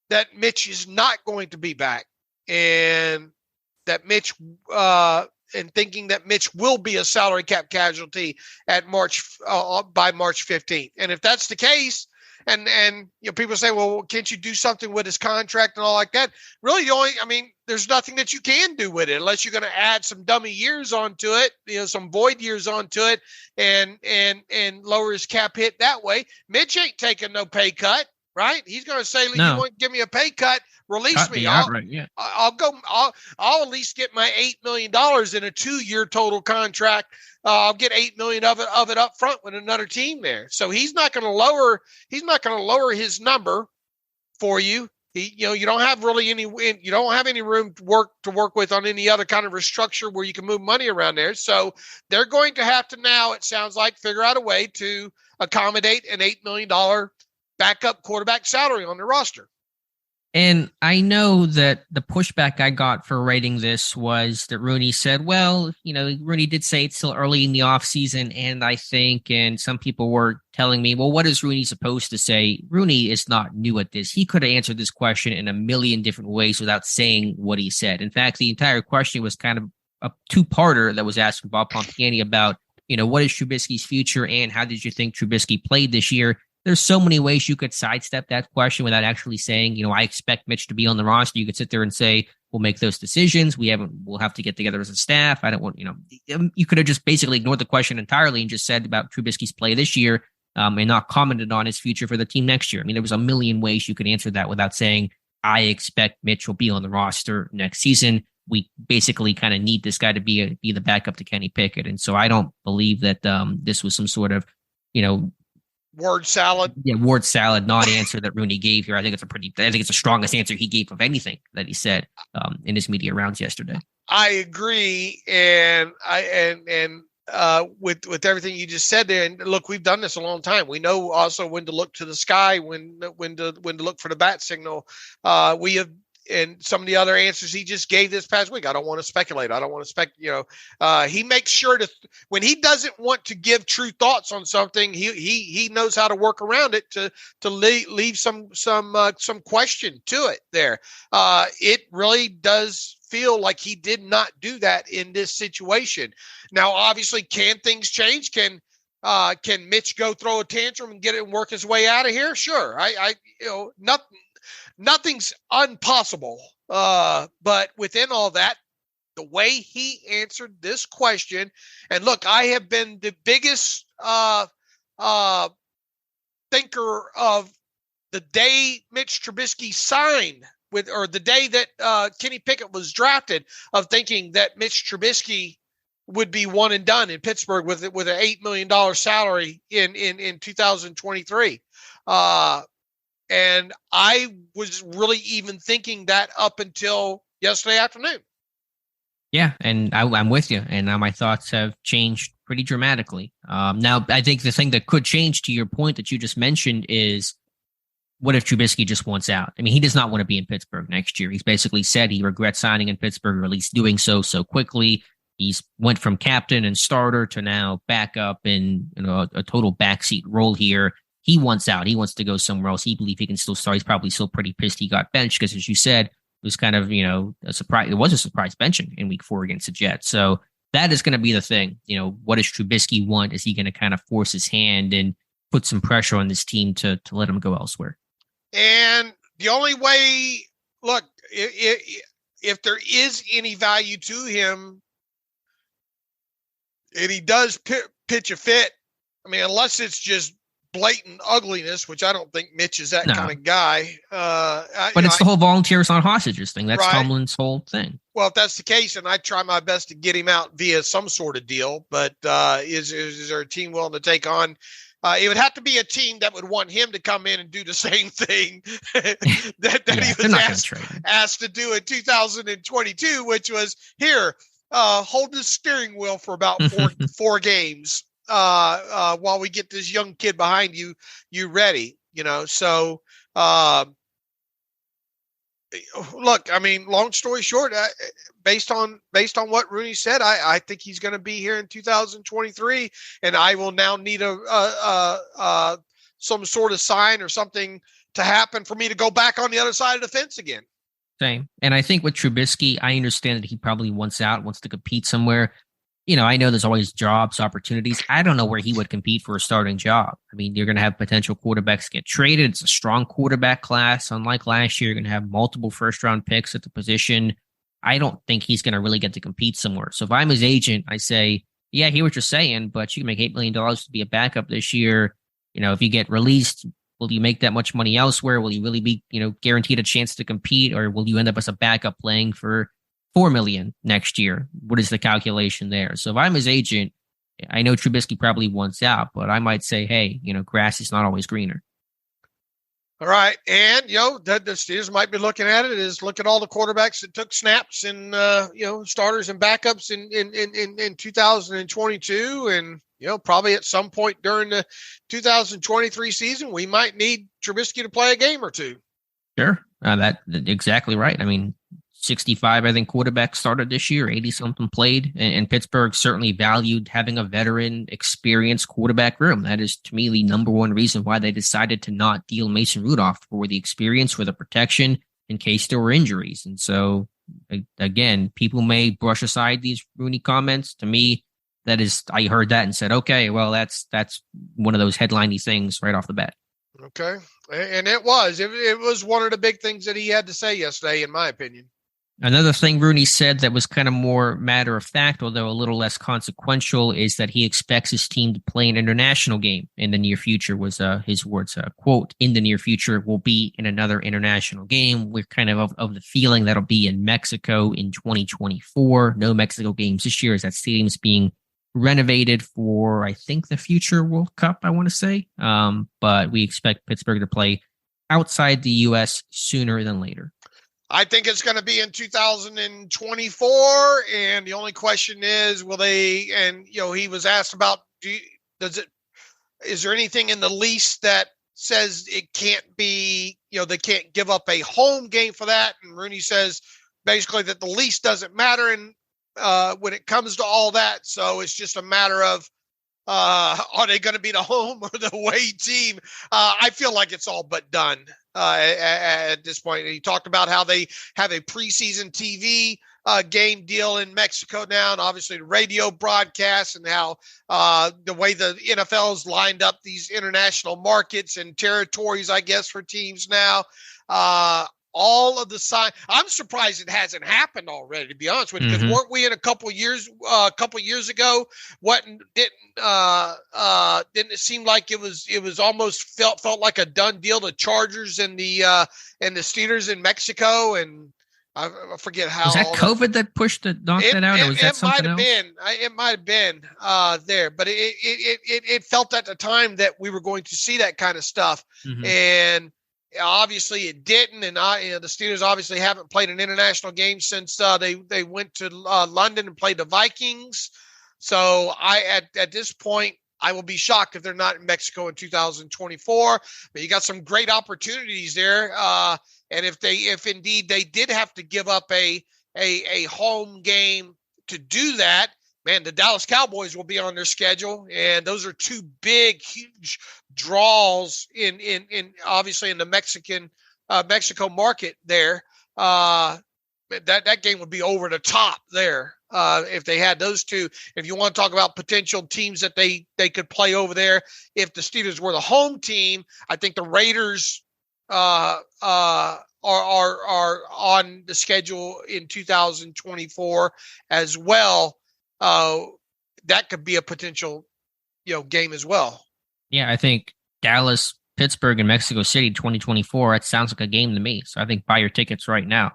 that Mitch is not going to be back, and that Mitch and thinking that Mitch will be a salary cap casualty at by March 15th. And if that's the case, and people say, well, can't you do something with his contract and all like that? Really, there's nothing that you can do with it unless you're going to add some dummy years onto it, some void years onto it, and lower his cap hit that way. Mitch ain't taking no pay cut. Right? He's going to say, no. You want to give me a pay cut, release me. I'll at least get my $8 million in a 2-year total contract. I'll get $8 million of it up front with another team there. So he's not going to lower his number for you. You don't have any room to work with on any other kind of restructure where you can move money around there. So they're going to have to now, it sounds like, figure out a way to accommodate an $8 million backup quarterback salary on the roster. And I know that the pushback I got for writing this was that Rooney said, well, Rooney did say it's still early in the offseason. And some people were telling me, well, what is Rooney supposed to say? Rooney is not new at this. He could have answered this question in a million different ways without saying what he said. In fact, the entire question was kind of a two-parter that was asked from Bob Pompiani about, what is Trubisky's future and how did you think Trubisky played this year? There's so many ways you could sidestep that question without actually saying, I expect Mitch to be on the roster. You could sit there and say, we'll make those decisions. We'll have to get together as a staff. I don't want, you could have just basically ignored the question entirely and just said about Trubisky's play this year and not commented on his future for the team next year. There was a million ways you could answer that without saying, I expect Mitch will be on the roster next season. We basically kind of need this guy to be the backup to Kenny Pickett. And so I don't believe that this was some sort of, word salad. Yeah, word salad, not answer that Rooney gave here. I think it's the strongest answer he gave of anything that he said in his media rounds yesterday. I agree, and with everything you just said there. And look, we've done this a long time. We know also when to look to the sky, when to look for the bat signal. We have. And some of the other answers he just gave this past week, I don't want to speculate. I don't want to he makes sure when he doesn't want to give true thoughts on something, he knows how to work around it to leave some question to it there. It really does feel like he did not do that in this situation. Now, obviously, can things change? Can Mitch go throw a tantrum and get it and work his way out of here? Sure. Nothing's impossible. But within all that, the way he answered this question, and look, I have been the biggest thinker of the day Mitch Trubisky signed or the day that Kenny Pickett was drafted, of thinking that Mitch Trubisky would be one and done in Pittsburgh with an $8 million salary in 2023. And I was really even thinking that up until yesterday afternoon. Yeah, and I'm with you. And now my thoughts have changed pretty dramatically. Now, I think the thing that could change, to your point that you just mentioned, is what if Trubisky just wants out? He does not want to be in Pittsburgh next year. He's basically said he regrets signing in Pittsburgh, or at least doing so quickly. He's went from captain and starter to now backup in a total backseat role here. He wants out. He wants to go somewhere else. He believes he can still start. He's probably still pretty pissed he got benched because, as you said, it was kind of, a surprise. It was a surprise benching in week 4 against the Jets. So that is going to be the thing. What does Trubisky want? Is he going to kind of force his hand and put some pressure on this team to let him go elsewhere? And the only way, look, if there is any value to him and he does pitch a fit, unless it's just blatant ugliness, which I don't think Mitch is that kind of guy. But it's the whole volunteers on hostages thing. That's right. Tomlin's whole thing. Well, if that's the case, and I try my best to get him out via some sort of deal, but is there a team willing to take on? It would have to be a team that would want him to come in and do the same thing that he was asked to do in 2022, which was, here, hold the steering wheel for about four games. While we get this young kid behind you ready, so Look, I mean, long story short, based on what Rooney said, I think he's going to be here in 2023, and I will now need some sort of sign or something to happen for me to go back on the other side of the fence again. Same. And I think with Trubisky, I understand that he probably wants to compete somewhere. I know there's always jobs, opportunities. I don't know where he would compete for a starting job. I mean, you're going to have potential quarterbacks get traded. It's a strong quarterback class. Unlike last year, you're going to have multiple first-round picks at the position. I don't think he's going to really get to compete somewhere. So if I'm his agent, I say, yeah, I hear what you're saying, but you can make $8 million to be a backup this year. If you get released, will you make that much money elsewhere? Will you really be, guaranteed a chance to compete, or will you end up as a backup playing for $4 million next year? What is the calculation there? So if I'm his agent, I know Trubisky probably wants out, but I might say, hey, grass is not always greener. All right. And, the Steelers might be looking at it is look at all the quarterbacks that took snaps and, starters and backups in 2022. And, probably at some point during the 2023 season, we might need Trubisky to play a game or two. Sure. That's exactly right. I mean, 65, I think, quarterbacks started this year, 80-something played, and Pittsburgh certainly valued having a veteran, experienced quarterback room. That is, to me, the number one reason why they decided to not deal Mason Rudolph, for the experience, for the protection, in case there were injuries. And so, again, people may brush aside these Rooney comments. To me, that is, I heard that and said, okay, well, that's one of those headliney things right off the bat. Okay. And it was one of the big things that he had to say yesterday, in my opinion. Another thing Rooney said that was kind of more matter of fact, although a little less consequential, is that he expects his team to play an international game in the near future, was his words. Quote, in the near future will be in another international game. We're kind of the feeling that'll be in Mexico in 2024. No Mexico games this year, as that stadium's being renovated for, I think, the future World Cup, I want to say. But we expect Pittsburgh to play outside the U.S. sooner than later. I think it's going to be in 2024, and the only question is, will they? And he was asked about, is there anything in the lease that says it can't be? They can't give up a home game for that. And Rooney says basically that the lease doesn't matter, and when it comes to all that, so it's just a matter of are they going to be the home or the away team? I feel like it's all but done. At this point, he talked about how they have a preseason TV game deal in Mexico now, and obviously the radio broadcasts, and how the way the NFL's lined up these international markets and territories, I guess, for teams now. All of the sign. I'm surprised it hasn't happened already, to be honest with you, because weren't we in a couple years ago? Didn't it seem like it was almost felt like a done deal? The Chargers and the Steelers in Mexico, and I forget how. Was that COVID that pushed knocked that out, or was that something else? It might have been there, but it felt at the time that we were going to see that kind of stuff, and obviously it didn't. And the Steelers obviously haven't played an international game since they went to London and played the Vikings. So at this point, I will be shocked if they're not in Mexico in 2024. But you got some great opportunities there. And if indeed they did have to give up a home game to do that, man, the Dallas Cowboys will be on their schedule, and those are two big, huge draws in obviously in the Mexico market there. That game would be over the top there if they had those two. If you want to talk about potential teams that they could play over there, if the Steelers were the home team, I think the Raiders are on the schedule in 2024 as well. That could be a potential, game as well. Yeah, I think Dallas, Pittsburgh, and Mexico City 2024. That sounds like a game to me. So I think buy your tickets right now.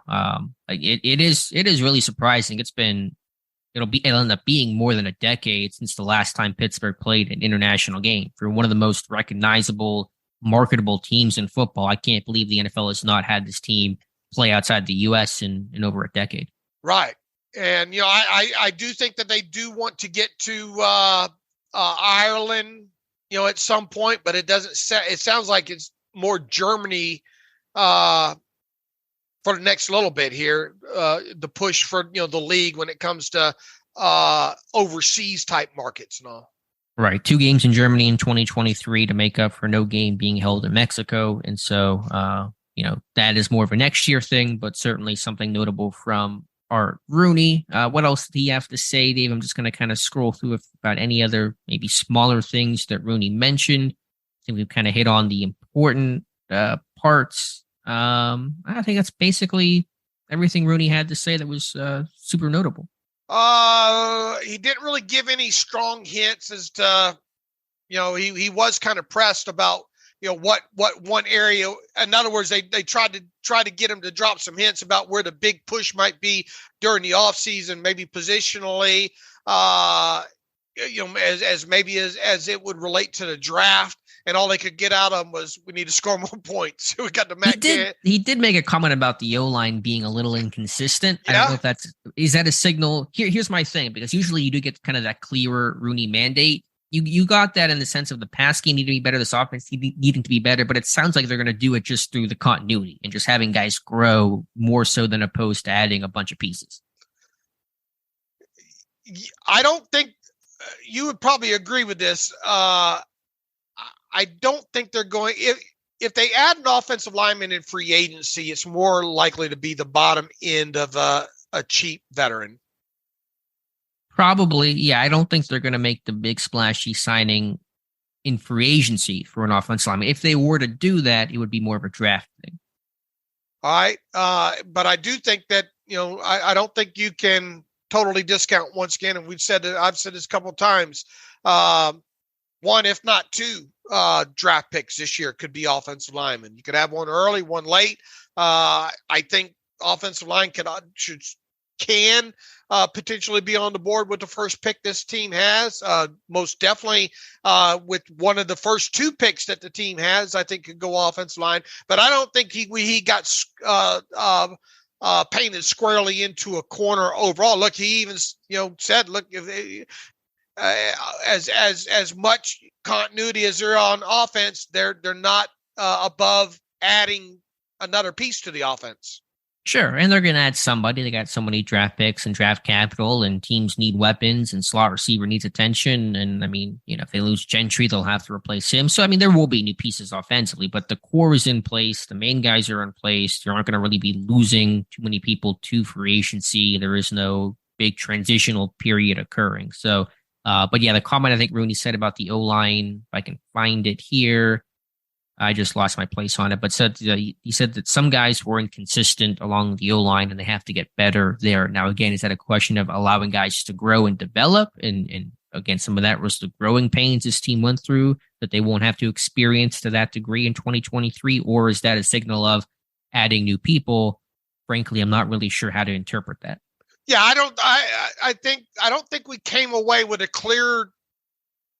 It is really surprising. It'll end up being more than a decade since the last time Pittsburgh played an international game for one of the most recognizable, marketable teams in football. I can't believe the NFL has not had this team play outside the U.S. in over a decade. Right. And, I do think that they do want to get to Ireland, at some point, but it doesn't it sounds like it's more Germany for the next little bit here, the push for, the league when it comes to overseas type markets and all. Right. 2 games in Germany in 2023 to make up for no game being held in Mexico. And so, that is more of a next year thing, but certainly something notable from Art Rooney. What else did he have to say, Dave? I'm just going to kind of scroll through about any other maybe smaller things that Rooney mentioned. I think we've kind of hit on the important parts. I think that's basically everything Rooney had to say that was super notable. He didn't really give any strong hints as to, he was kind of pressed about, what one area. In other words, they tried to get him to drop some hints about where the big push might be during the offseason, maybe positionally, as it would relate to the draft. And all they could get out of him was, we need to score more points. We got the Matt. He did make a comment about the O-line being a little inconsistent. Yeah. I don't know if is that a signal? Here's my thing, because usually you do get kind of that clearer Rooney mandate. You got that in the sense of the pass game needing to be better, this offense needing to be better, but it sounds like they're going to do it just through the continuity and just having guys grow more so than opposed to adding a bunch of pieces. I don't think you would probably agree with this. I don't think they're going. If they add an offensive lineman in free agency, it's more likely to be the bottom end of a cheap veteran. Probably, yeah. I don't think they're going to make the big splashy signing in free agency for an offensive lineman. If they were to do that, it would be more of a draft thing. All right, but I do think that I don't think you can totally discount once again, and I've said this a couple of times. One, if not 2, draft picks this year could be offensive linemen. You could have one early, one late. I think offensive line can potentially be on the board with the first pick this team has. Most definitely with one of the first 2 picks that the team has, I think could go offensive line. But I don't think he got painted squarely into a corner overall. Look, he even said, look, if they, as much continuity as they're on offense, they're not above adding another piece to the offense. Sure, and they're going to add somebody. They got so many draft picks and draft capital, and teams need weapons, and slot receiver needs attention. And if they lose Gentry, they'll have to replace him. So there will be new pieces offensively, but the core is in place. The main guys are in place. You aren't going to really be losing too many people to free agency. There is no big transitional period occurring. So. But yeah, the comment I think Rooney said about the O-line, if I can find it here, I just lost my place on it, but he said that some guys were inconsistent along the O-line and they have to get better there. Now, again, is that a question of allowing guys to grow and develop? And again, some of that was the growing pains this team went through that they won't have to experience to that degree in 2023, or is that a signal of adding new people? Frankly, I'm not really sure how to interpret that. Yeah, I don't think we came away with a clear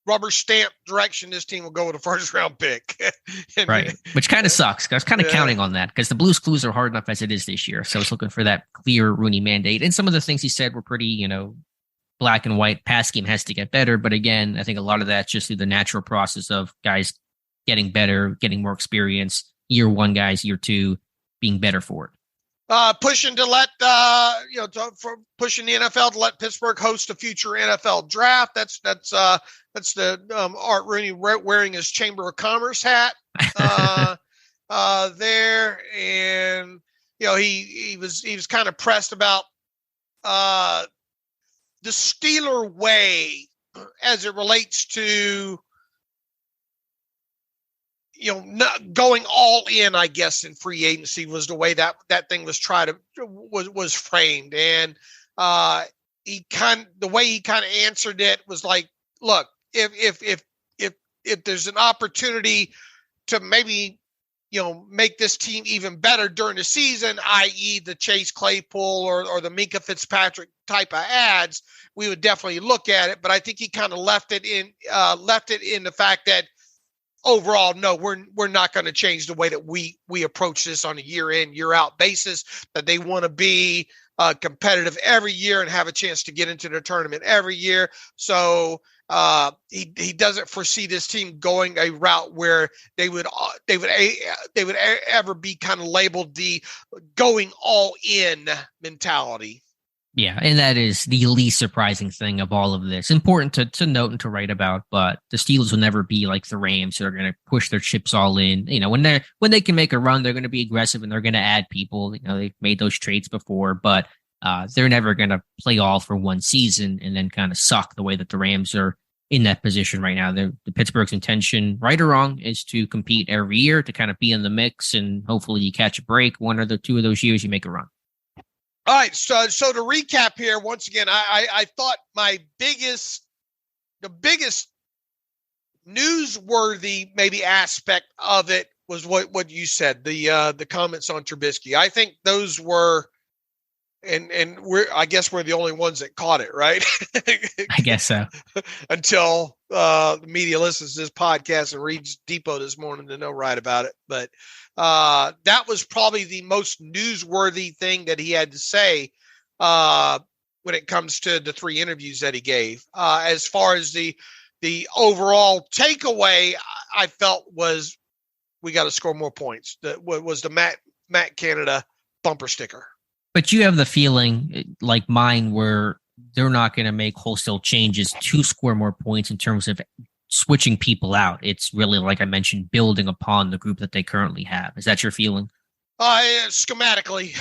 rubber stamp direction this team will go with a first round pick. Right. Which kind of sucks. I was kind of counting on that because the Blues Clues are hard enough as it is this year. So I was looking for that clear Rooney mandate. And some of the things he said were pretty, black and white. Pass game has to get better. But again, I think a lot of that's just through the natural process of guys getting better, getting more experience. Year 1 guys, year 2 being better for it. Pushing to let pushing the NFL to let Pittsburgh host a future NFL draft. That's the Art Rooney wearing his Chamber of Commerce hat there, and he was kind of pressed about the Steeler way as it relates to not going all in, I guess, in free agency was the way that thing was was framed. And the way he kind of answered it was like, look, if there's an opportunity to maybe, make this team even better during the season, i.e. the Chase Claypool or the Minkah Fitzpatrick type of ads, we would definitely look at it. But I think he kind of left it in the fact that, overall, no, we're not going to change the way that we approach this on a year in, year out basis, that they want to be competitive every year and have a chance to get into the tournament every year. So He doesn't foresee this team going a route where they would ever be kind of labeled the going all in mentality. Yeah, and that is the least surprising thing of all of this. Important to note and to write about, but the Steelers will never be like the Rams who are going to push their chips all in. When they can make a run, they're going to be aggressive and they're going to add people. They've made those trades before, but they're never going to play all for one season and then kind of suck the way that the Rams are in that position right now. The Pittsburgh's intention, right or wrong, is to compete every year, to kind of be in the mix, and hopefully you catch a break. One or the two of those years, you make a run. All right, so to recap here, once again, I thought the biggest newsworthy maybe aspect of it was what you said, the comments on Trubisky. I think those were, and I guess we're the only ones that caught it, right? I guess so. Until the media listens to this podcast and reads Depot this morning to know right about it, but. That was probably the most newsworthy thing that he had to say when it comes to the three interviews that he gave. As far as the overall takeaway, I felt was we got to score more points. That was the Matt Canada bumper sticker. But you have the feeling, like mine, where they're not going to make wholesale changes to score more points in terms of switching people out. It's really, like I mentioned, building upon the group that they currently have. Is that your feeling? Schematically.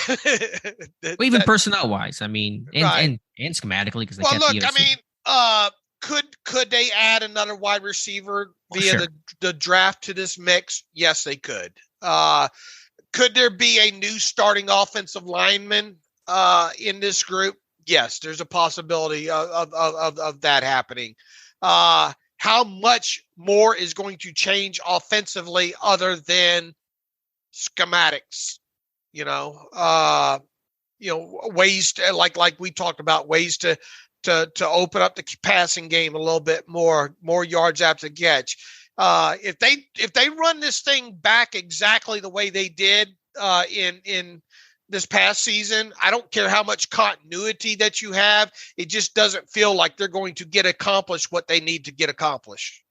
Well, even personnel wise, I mean, and schematically, because they kept the UFC. I mean, could they add another wide receiver via the draft to this mix? Yes, they could. Could there be a new starting offensive lineman in this group? Yes, there's a possibility of that happening. How much more is going to change offensively other than schematics? Ways to, like we talked about, ways to open up the passing game a little bit more yards after the catch. If they run this thing back exactly the way they did in this past season, I don't care how much continuity that you have. It just doesn't feel like they're going to get accomplished what they need to get accomplished.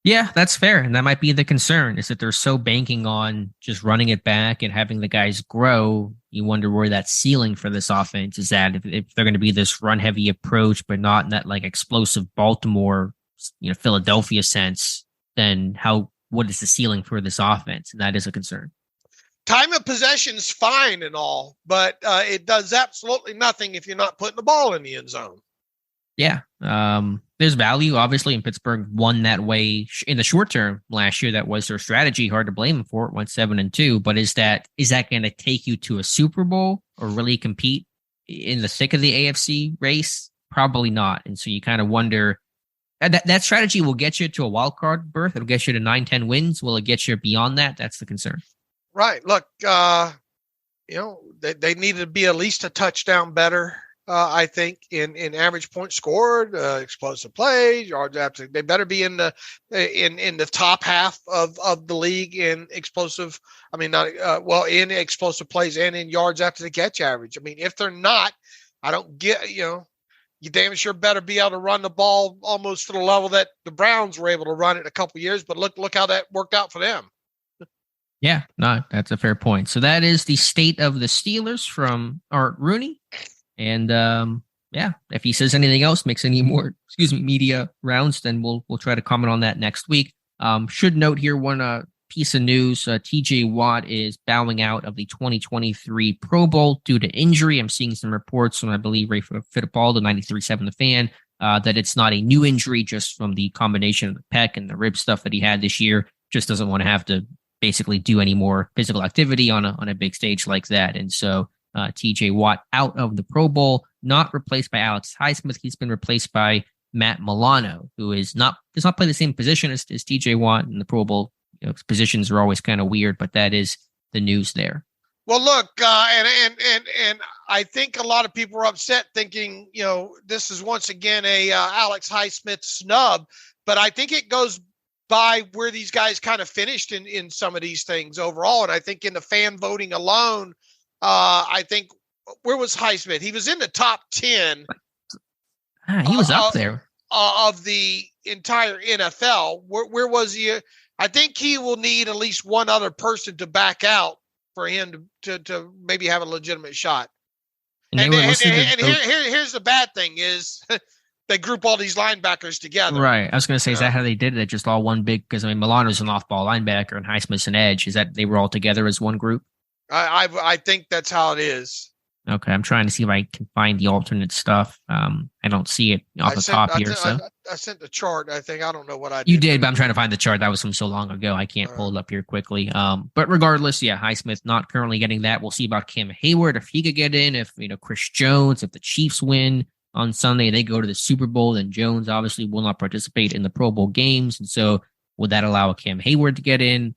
Yeah, that's fair. And that might be the concern, is that they're so banking on just running it back and having the guys grow. You wonder where that ceiling for this offense is at. If they're going to be this run heavy approach, but not in that like explosive Baltimore, Philadelphia sense, then what is the ceiling for this offense? And that is a concern. Time of possession is fine and all, but it does absolutely nothing if you're not putting the ball in the end zone. Yeah. There's value, obviously, and Pittsburgh won that way in the short term last year. That was their strategy. Hard to blame them for it. Went 7-2. But is that going to take you to a Super Bowl or really compete in the thick of the AFC race? Probably not. And so you kind of wonder, that strategy will get you to a wild card berth. It'll get you to 9-10 wins. Will it get you beyond that? That's the concern. Right. Look, they needed to be at least a touchdown better, I think, in average points scored, explosive plays, yards after. They better be in the top half of the league in explosive. I mean, in explosive plays and in yards after the catch average. I mean, if they're not, I don't get, you damn sure better be able to run the ball almost to the level that the Browns were able to run it a couple of years. But look how that worked out for them. Yeah, no, that's a fair point. So that is the state of the Steelers from Art Rooney. And if he says anything else, makes any more, media rounds, then we'll try to comment on that next week. Should note here one piece of news: TJ Watt is bowing out of the 2023 Pro Bowl due to injury. I'm seeing some reports from, I believe, Ray Fittipaldi, 93.7 The Fan, that it's not a new injury, just from the combination of the pec and the rib stuff that he had this year. Just doesn't want to have to basically do any more physical activity on a big stage like that. And so TJ Watt out of the Pro Bowl, not replaced by Alex Highsmith. He's been replaced by Matt Milano, who does not play the same position as TJ Watt in the Pro Bowl. Positions are always kind of weird, but that is the news there. Well, look, and I think a lot of people are upset thinking, this is once again a Alex Highsmith snub, but I think it goes by where these guys kind of finished in some of these things overall. And I think in the fan voting alone, I think, where was Highsmith? He was in the top 10. He was up there. of the entire NFL. Where was he? I think he will need at least one other person to back out for him to maybe have a legitimate shot. And here's the bad thing is they group all these linebackers together. Right. I was going to say, is that how they did it? Just all one big, because I mean, Milano's an off-ball linebacker and Highsmith's an edge. Is that they were all together as one group? I think that's how it is. Okay. I'm trying to see if I can find the alternate stuff. I don't see it off the top here. I sent the chart. I think I don't know what I did. You did, but I'm trying to find the chart. That was from so long ago. I can't pull it up here quickly. But regardless, yeah, Highsmith not currently getting that. We'll see about Cam Hayward if he could get in. If Chris Jones, if the Chiefs win on Sunday, they go to the Super Bowl, then Jones obviously will not participate in the Pro Bowl games. And so would that allow Cam Hayward to get in?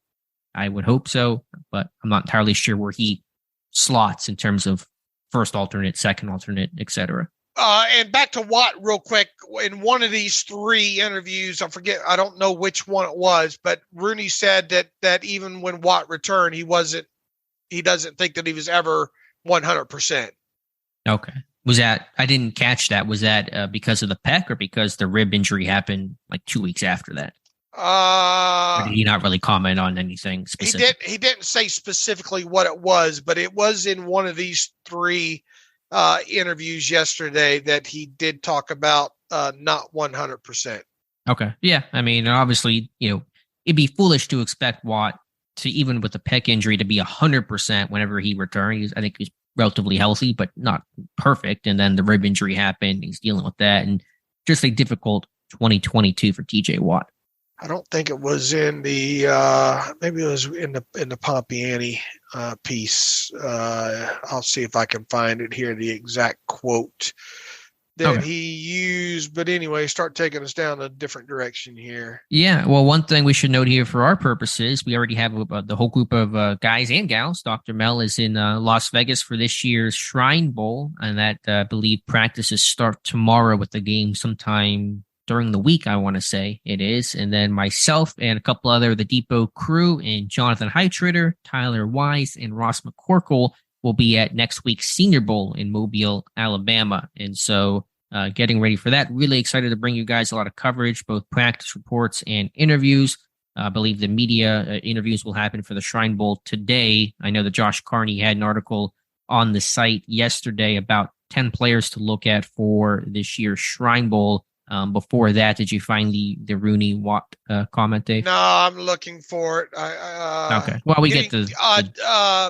I would hope so, but I'm not entirely sure where he slots in terms of first alternate, second alternate, etc. And back to Watt real quick. In one of these three interviews, I don't know which one it was, but Rooney said that even when Watt returned, he doesn't think that he was ever 100%. Okay. I didn't catch that. Was that because of the pec or because the rib injury happened like 2 weeks after that? Or did he not really comment on anything specific? He didn't say specifically what it was, but it was in one of these three interviews yesterday that he did talk about not 100%. Okay. Yeah. I mean, obviously, it'd be foolish to expect Watt to, even with the pec injury, to be 100% whenever he returned. I think he's relatively healthy, but not perfect. And then the rib injury happened. He's dealing with that. And just a difficult 2022 for TJ Watt. I don't think it was in the maybe it was in the Pompiani piece. I'll see if I can find it here, the exact quote that he used. But anyway, start taking us down a different direction here. Yeah, well, one thing we should note here for our purposes, we already have the whole group of guys and gals. Dr. Mel is in Las Vegas for this year's Shrine Bowl, and that I believe practices start tomorrow with the game sometime during the week, I want to say it is. And then myself and a couple other the Depot crew and Jonathan Heitritter, Tyler Wise, and Ross McCorkle will be at next week's Senior Bowl in Mobile, Alabama. And so getting ready for that. Really excited to bring you guys a lot of coverage, both practice reports and interviews. I believe the media interviews will happen for the Shrine Bowl today. I know that Josh Carney had an article on the site yesterday about 10 players to look at for this year's Shrine Bowl. Before that, did you find the Rooney Watt comment, Dave? No, I'm looking for it. Okay. Well,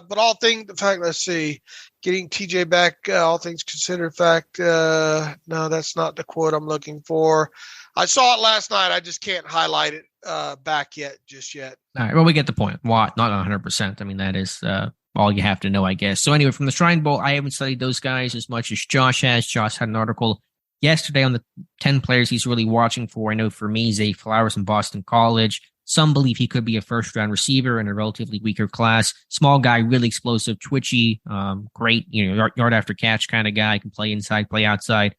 but all things, in fact, let's see. Getting TJ back, all things considered, fact. No, that's not the quote I'm looking for. I saw it last night. I just can't highlight it back just yet. All right. Well, we get the point. Watt, not 100%. I mean, that is all you have to know, I guess. So anyway, from the Shrine Bowl, I haven't studied those guys as much as Josh has. Josh had an article yesterday on the 10 players he's really watching for. I know for me, Zay Flowers in Boston College. Some believe he could be a first-round receiver in a relatively weaker class. Small guy, really explosive, twitchy, great, yard after catch kind of guy. Can play inside, play outside,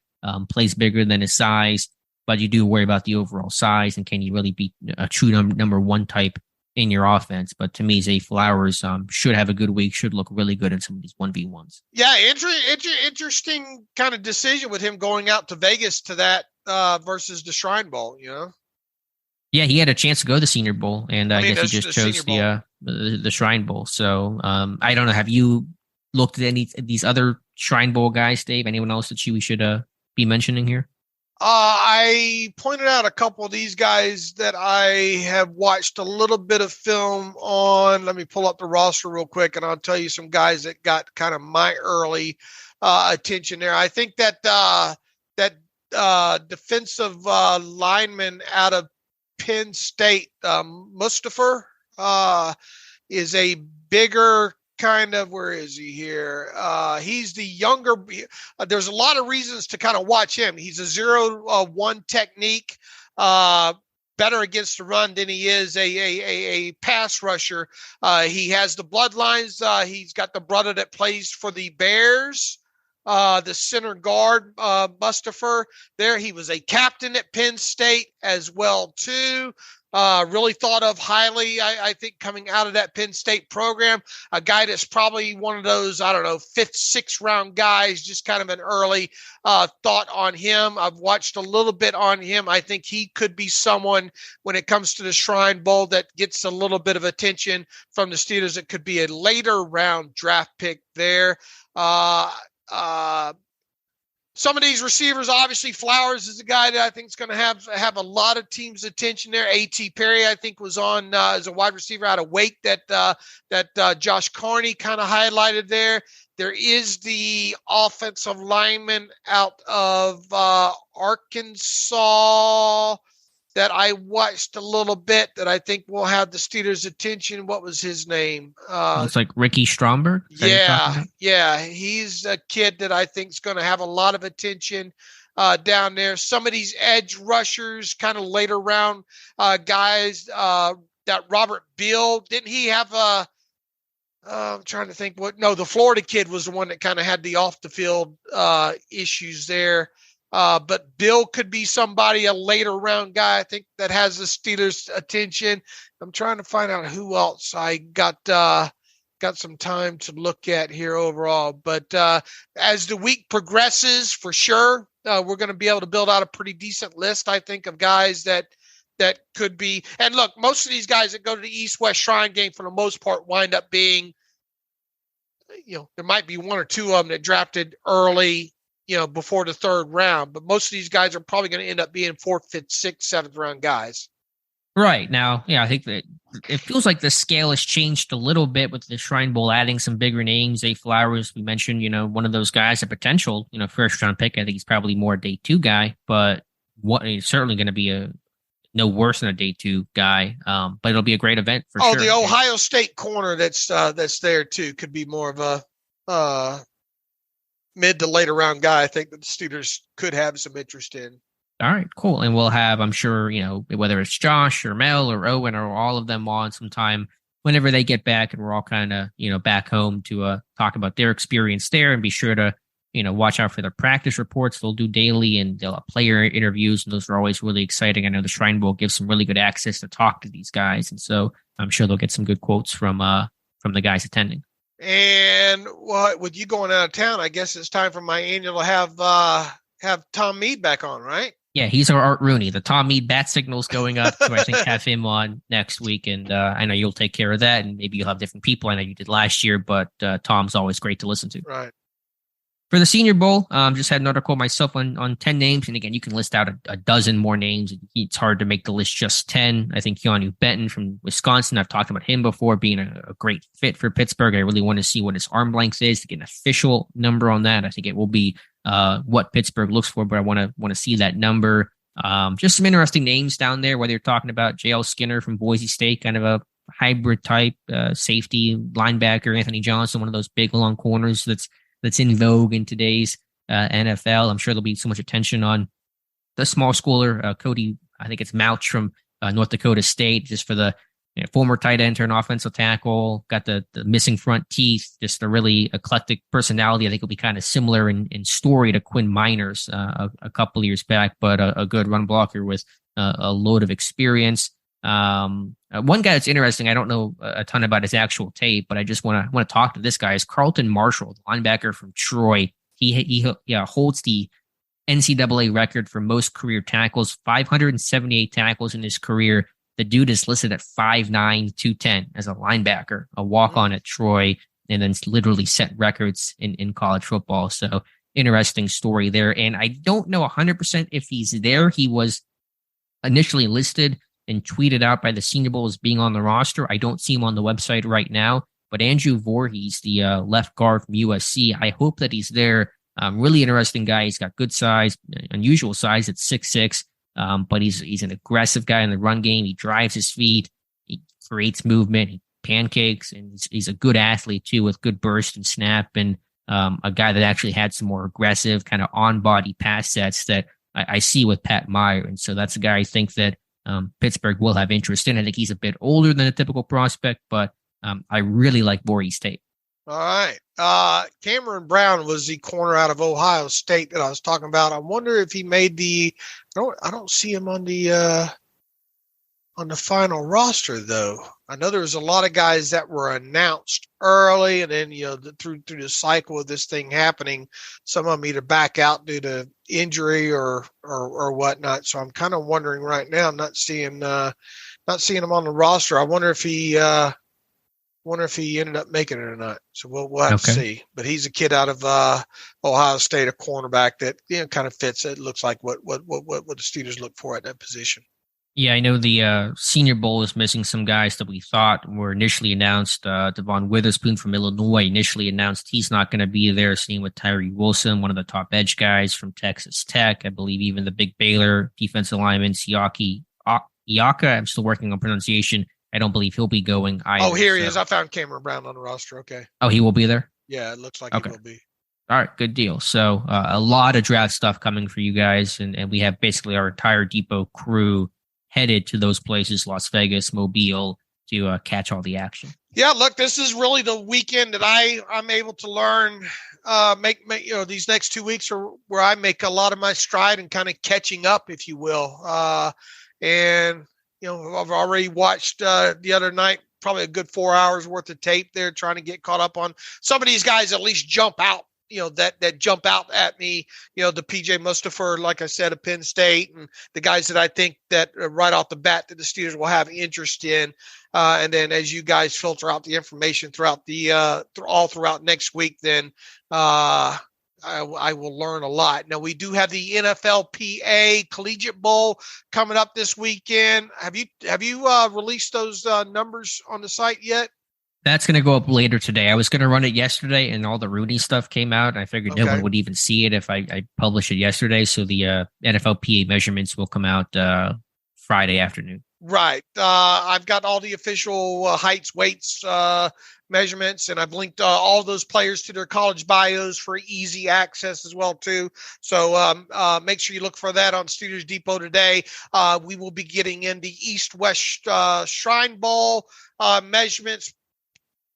plays bigger than his size. But you do worry about the overall size and can he really be a true number one type in your offense. But to me, Zay Flowers should have a good week, should look really good in some of these 1v1s. Yeah, interesting kind of decision with him going out to Vegas to that versus the Shrine Bowl, Yeah, he had a chance to go to the Senior Bowl, and I guess he just chose the Shrine Bowl. So I don't know. Have you looked at any of these other Shrine Bowl guys, Dave? Anyone else that we should be mentioning here? I pointed out a couple of these guys that I have watched a little bit of film on. Let me pull up the roster real quick, and I'll tell you some guys that got kind of my early attention there. I think that defensive lineman out of Penn State, Mustafa, is a bigger kind of, where is he here? He's the younger. There's a lot of reasons to kind of watch him. He's a 0-1 technique, better against the run than he is a pass rusher. He has the bloodlines. He's got the brother that plays for the Bears. The center guard, Mustafa there. He was a captain at Penn State as well, too. really thought of highly, I think, coming out of that Penn State program. A guy that's probably one of those, I don't know, 5th, 6th round guys, just kind of an early thought on him. I've watched a little bit on him. I think he could be someone when it comes to the Shrine Bowl that gets a little bit of attention from the Steelers. It could be a later round draft pick there. Some of these receivers, obviously Flowers is a guy that I think is going to have a lot of teams' attention there. A.T. Perry, I think, was on as a wide receiver out of Wake that Josh Carney kind of highlighted there. There is the offensive lineman out of Arkansas that I watched a little bit that I think will have the Steelers' attention. What was his name? It's like Ricky Stromberg. Yeah. He's a kid that I think is going to have a lot of attention down there. Some of these edge rushers, kind of later round guys, that Robert Beal, didn't he have I'm trying to think the Florida kid was the one that kind of had the off the field issues there. But Bill could be somebody, a later round guy, I think, that has the Steelers' attention. I'm trying to find out who else I got some time to look at here overall. But as the week progresses, for sure, we're going to be able to build out a pretty decent list, I think, of guys that could be. And look, most of these guys that go to the East-West Shrine game, for the most part, wind up being, there might be one or two of them that drafted early, before the 3rd round, but most of these guys are probably going to end up being 4th, 5th, 6th, 7th round guys. Right now, I think that it feels like the scale has changed a little bit with the Shrine Bowl adding some bigger names. Zay Flowers, we mentioned, one of those guys, a potential, first round pick. I think he's probably more a day 2 guy, but he's certainly going to be no worse than a day 2 guy. But it'll be a great event for sure. Oh, the Ohio State corner that's there too could be more of a mid to later round guy. I think that the Steelers could have some interest in. All right, cool. And we'll have, I'm sure, whether it's Josh or Mel or Owen or all of them on sometime whenever they get back, and we're all kind of, back home to talk about their experience there, and be sure to, watch out for their practice reports they'll do daily, and they'll have player interviews, and those are always really exciting. I know the Shrine Bowl gives some really good access to talk to these guys, and so I'm sure they'll get some good quotes from the guys attending. And with you going out of town, I guess it's time for my annual to have Tom Mead back on, right? Yeah, he's our Art Rooney. The Tom Mead bat signal's going up, so I think have him on next week, and I know you'll take care of that, and maybe you'll have different people. I know you did last year, but Tom's always great to listen to. Right. For the Senior Bowl, just had an article myself on 10 names. And again, you can list out a dozen more names. It's hard to make the list just 10. I think Keanu Benton from Wisconsin, I've talked about him before being a great fit for Pittsburgh. I really want to see what his arm length is to get an official number on that. I think it will be what Pittsburgh looks for, but I want to see that number. Just some interesting names down there, whether you're talking about J.L. Skinner from Boise State, kind of a hybrid type safety linebacker, Anthony Johnson, one of those big long corners that's in vogue in today's NFL. I'm sure there'll be so much attention on the small schooler, Cody, I think it's Mouch from North Dakota State, just for the former tight end turned offensive tackle, got the missing front teeth, just a really eclectic personality. I think it'll be kind of similar in story to Quinn Miners a couple of years back, but a good run blocker with a load of experience. One guy that's interesting, I don't know a ton about his actual tape, but I just want to talk to this guy, is Carlton Marshall, the linebacker from Troy. He holds the NCAA record for most career tackles, 578 tackles in his career. The dude is listed at 5'9", 210 as a linebacker, a walk-on at Troy, and then literally set records in college football. So interesting story there. And I don't know 100% if he's there. He was initially listed and tweeted out by the Senior Bowl as being on the roster. I don't see him on the website right now, but Andrew Voorhees, the left guard from USC, I hope that he's there. Really interesting guy. He's got good size, unusual size at 6'6", but he's an aggressive guy in the run game. He drives his feet. He creates movement. He pancakes, and he's a good athlete too, with good burst and snap, and a guy that actually had some more aggressive kind of on-body pass sets that I see with Pat Meyer. And so that's a guy I think that Pittsburgh will have interest in. I think he's a bit older than a typical prospect, but I really like Voorhees' tape. All right. Cameron Brown was the corner out of Ohio State that I was talking about. I wonder if he made I don't see him on the on the final roster, though. I know there was a lot of guys that were announced early, and then through the cycle of this thing happening, some of them either back out due to injury or whatnot. So I'm kind of wondering right now. I'm not seeing him on the roster. I wonder if he ended up making it or not. So we'll have to see. But he's a kid out of Ohio State, a cornerback that kind of fits. It looks like what the Steelers look for at that position. Yeah, I know the Senior Bowl is missing some guys that we thought were initially announced. Devon Witherspoon from Illinois initially announced he's not going to be there. Same with Tyree Wilson, one of the top edge guys from Texas Tech. I believe even the big Baylor defensive lineman, Siaki Iaka. I'm still working on pronunciation. I don't believe he'll be going either. Oh, here he is. I found Cameron Brown on the roster. Okay. Oh, he will be there? Yeah, it looks like he will be. All right, good deal. So a lot of draft stuff coming for you guys, and we have basically our entire Depot crew headed to those places, Las Vegas, Mobile, to catch all the action. Yeah, look, this is really the weekend that I'm able to learn, make these next 2 weeks are where I make a lot of my stride and kind of catching up, if you will. And I've already watched the other night, probably a good 4 hours worth of tape there, trying to get caught up on some of these guys, at least jump out. That jump out at me, the PJ Mustipher, like I said, of Penn State, and the guys that I think that right off the bat that the Steelers will have interest in. And then as you guys filter out the information throughout throughout next week, then I will learn a lot. Now, we do have the NFLPA Collegiate Bowl coming up this weekend. Have you released those numbers on the site yet? That's going to go up later today. I was going to run it yesterday, and all the Rooney stuff came out. I figured no one would even see it if I published it yesterday. So the NFLPA measurements will come out Friday afternoon. Right. I've got all the official heights, weights, measurements, and I've linked all those players to their college bios for easy access as well, too. So make sure you look for that on Steelers Depot today. We will be getting in the East-West Shrine Bowl measurements.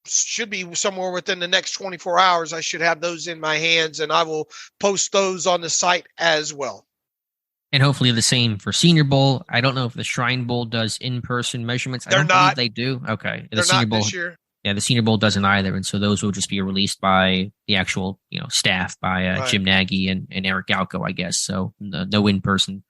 Should be somewhere within the next 24 hours. I should have those in my hands, and I will post those on the site as well. And hopefully the same for Senior Bowl. I don't know if the Shrine Bowl does in-person measurements. They're I don't not. believe they do. Okay. They're Senior not Bowl, this year. Yeah, the Senior Bowl doesn't either, and so those will just be released by the actual staff, by Right. Jim Nagy and Eric Galko, I guess. So no in-person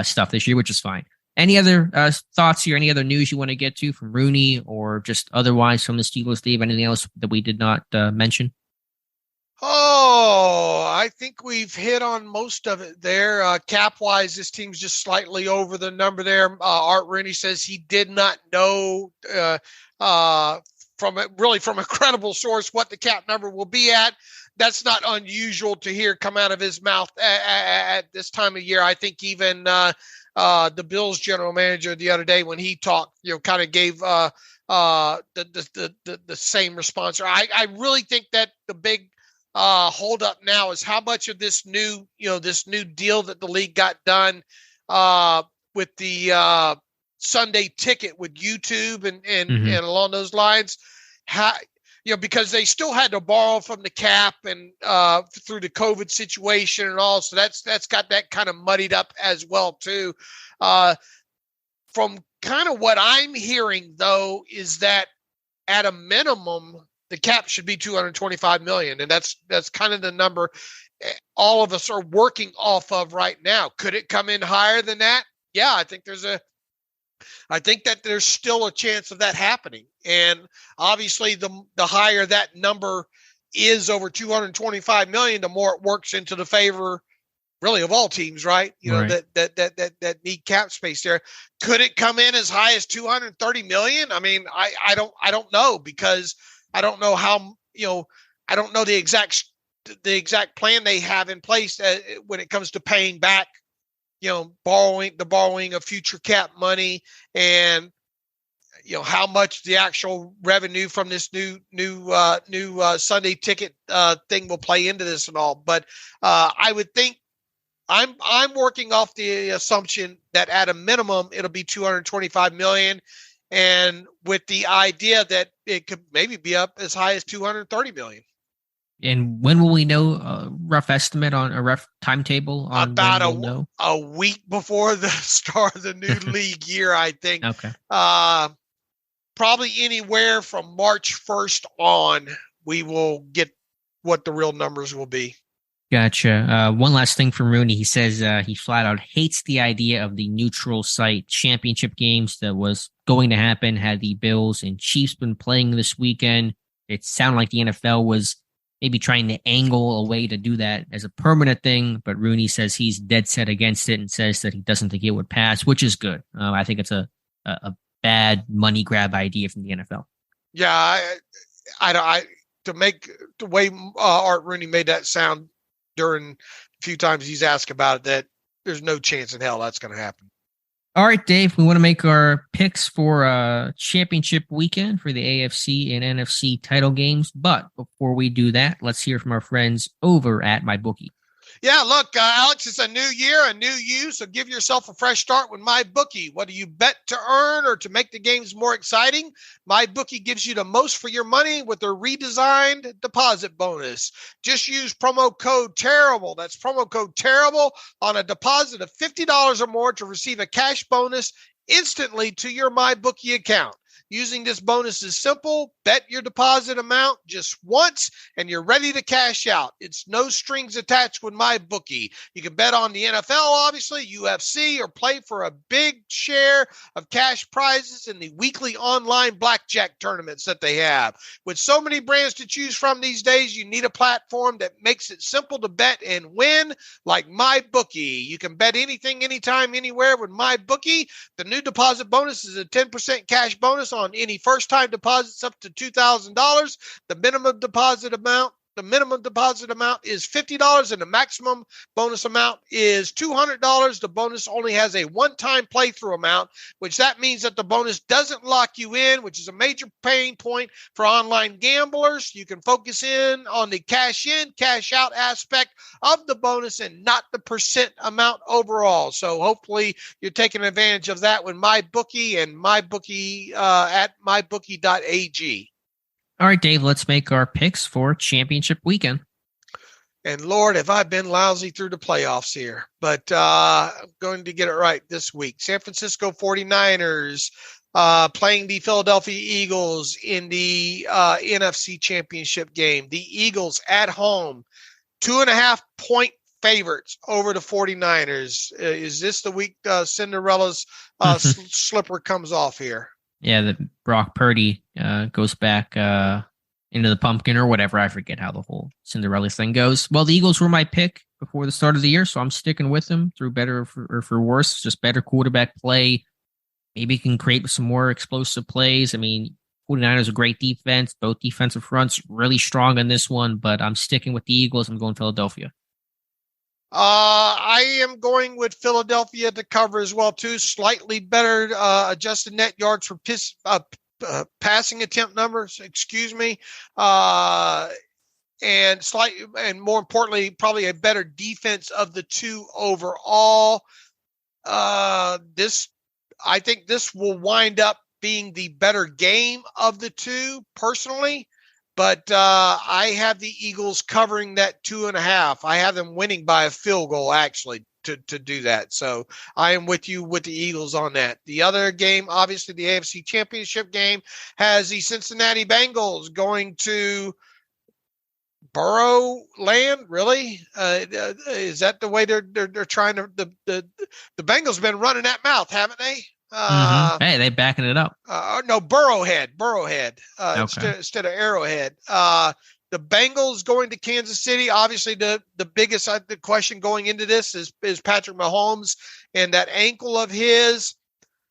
stuff this year, which is fine. Any other thoughts here? Any other news you want to get to from Rooney or just otherwise from the Steelers, Dave? Anything else that we did not mention? Oh, I think we've hit on most of it there. Cap-wise, this team's just slightly over the number there. Art Rooney says he did not know from a credible source what the cap number will be at. That's not unusual to hear come out of his mouth at this time of year. I think even the Bills general manager the other day when he talked, kind of gave the same response. I really think that the big hold up now is how much of this new deal that the league got done with the Sunday ticket with YouTube and along those lines. Because they still had to borrow from the cap and through the COVID situation and all. So that's got that kind of muddied up as well, too. From kind of what I'm hearing, though, is that at a minimum, the cap should be $225 million. And that's kind of the number all of us are working off of right now. Could it come in higher than that? Yeah, I think that there's still a chance of that happening. And obviously the higher that number is over $225 million, the more it works into the favor really of all teams, right? Right. That need cap space there. Could it come in as high as $230 million? I mean, I don't know, because I don't know how, I don't know the exact plan they have in place when it comes to paying back, borrowing of future cap money, and how much the actual revenue from this new Sunday ticket thing will play into this and all. But I would think I'm working off the assumption that at a minimum it'll be $225 million, and with the idea that it could maybe be up as high as $230 million. And when will we know a rough estimate on a rough timetable on about when we'll know? A week before the start of the new league year, I think. Okay. Probably anywhere from March 1st on, we will get what the real numbers will be. Gotcha. One last thing from Rooney. He says he flat out hates the idea of the neutral site championship games that was going to happen had the Bills and Chiefs been playing this weekend. It sounded like the NFL was maybe trying to angle a way to do that as a permanent thing, but Rooney says he's dead set against it and says that he doesn't think it would pass, which is good. I think it's a bad money grab idea from the NFL. Yeah, to make the way Art Rooney made that sound during a few times he's asked about it, that there's no chance in hell that's going to happen. All right, Dave, we want to make our picks for championship weekend for the AFC and NFC title games. But before we do that, let's hear from our friends over at MyBookie. Yeah, look, Alex, it's a new year, a new you, so give yourself a fresh start with MyBookie. Whether you bet to earn or to make the games more exciting, MyBookie gives you the most for your money with their redesigned deposit bonus. Just use promo code TERRIBLE. That's promo code TERRIBLE on a deposit of $50 or more to receive a cash bonus instantly to your MyBookie account. Using this bonus is simple. Bet your deposit amount just once and you're ready to cash out. It's no strings attached with MyBookie. You can bet on the NFL, obviously, UFC, or play for a big share of cash prizes in the weekly online blackjack tournaments that they have. With so many brands to choose from these days, you need a platform that makes it simple to bet and win, like MyBookie. You can bet anything, anytime, anywhere with MyBookie. The new deposit bonus is a 10% cash bonus on any first-time deposits up to $2,000. The minimum deposit amount is $50 and the maximum bonus amount is $200. The bonus only has a one-time playthrough amount, which that means that the bonus doesn't lock you in, which is a major pain point for online gamblers. You can focus in on the cash in, cash out aspect of the bonus and not the percent amount overall. So hopefully you're taking advantage of that with MyBookie and MyBookie at mybookie.ag. All right, Dave, let's make our picks for championship weekend. And Lord, have I been lousy through the playoffs here, but I'm going to get it right this week. San Francisco 49ers playing the Philadelphia Eagles in the NFC Championship game. The Eagles at home, 2.5-point favorites over the 49ers. Is this the week Cinderella's slipper comes off here? Yeah, the Brock Purdy goes back into the pumpkin or whatever. I forget how the whole Cinderella thing goes. Well, the Eagles were my pick before the start of the year, so I'm sticking with them through better or for worse. Just better quarterback play. Maybe can create some more explosive plays. I mean, 49ers a great defense. Both defensive fronts really strong in this one, but I'm sticking with the Eagles. I'm going Philadelphia. I am going with Philadelphia to cover as well, too. Slightly better adjusted net yards for passing attempt numbers, and more importantly, probably a better defense of the two overall. I think this will wind up being the better game of the two, personally. But I have the Eagles covering that 2.5. I have them winning by a field goal, actually, to do that. So I am with you with the Eagles on that. The other game, obviously the AFC Championship game, has the Cincinnati Bengals going to Burrow land. Really? Is that the way they're trying to? The Bengals have been running that mouth, haven't they? Hey, they backing it up. No, Burrowhead, Okay. instead of Arrowhead. The Bengals going to Kansas City. Obviously, the biggest the question going into this is Patrick Mahomes and that ankle of his.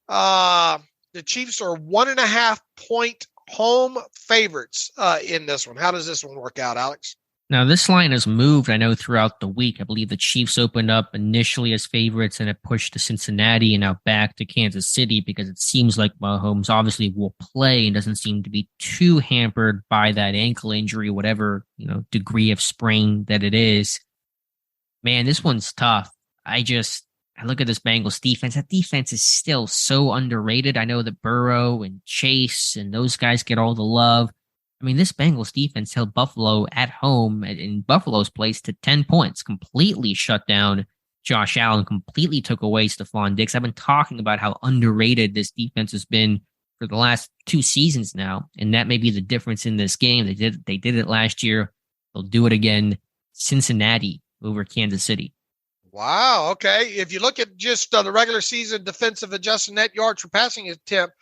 The Chiefs are 1.5-point home favorites in this one. How does this one work out, Alex? Now, this line has moved, I know, throughout the week. I believe the Chiefs opened up initially as favorites and it pushed to Cincinnati and now back to Kansas City because it seems like Mahomes obviously will play and doesn't seem to be too hampered by that ankle injury, whatever, degree of sprain that it is. Man, this one's tough. I look at this Bengals defense. That defense is still so underrated. I know that Burrow and Chase and those guys get all the love. I mean, this Bengals defense held Buffalo at home in Buffalo's place to 10 points, completely shut down Josh Allen, completely took away Stephon Diggs. I've been talking about how underrated this defense has been for the last 2 seasons now, and that may be the difference in this game. They did it last year. They'll do it again. Cincinnati over Kansas City. Wow. Okay. If you look at just the regular season defensive adjusted net yards for passing attempt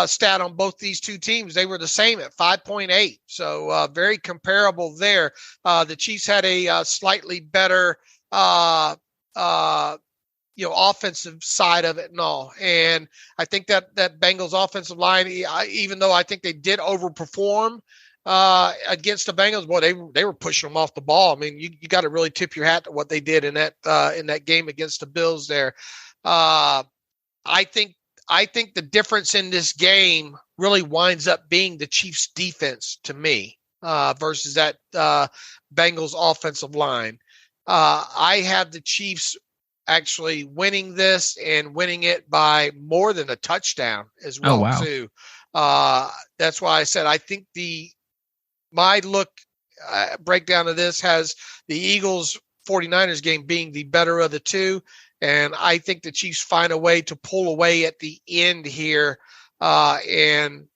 stat on both these two teams, they were the same at 5.8. So very comparable there. The Chiefs had a slightly better offensive side of it and all. And I think that Bengals offensive line, even though I think they did overperform against the Bengals, boy, they were pushing them off the ball. I mean, you got to really tip your hat to what they did in that game against the Bills there. I think the difference in this game really winds up being the Chiefs defense to me versus that Bengals offensive line. I have the Chiefs actually winning this and winning it by more than a touchdown as well. Oh, wow. Too. That's why I said I think my breakdown of this has the Eagles 49ers game being the better of the two. And I think the Chiefs find a way to pull away at the end here and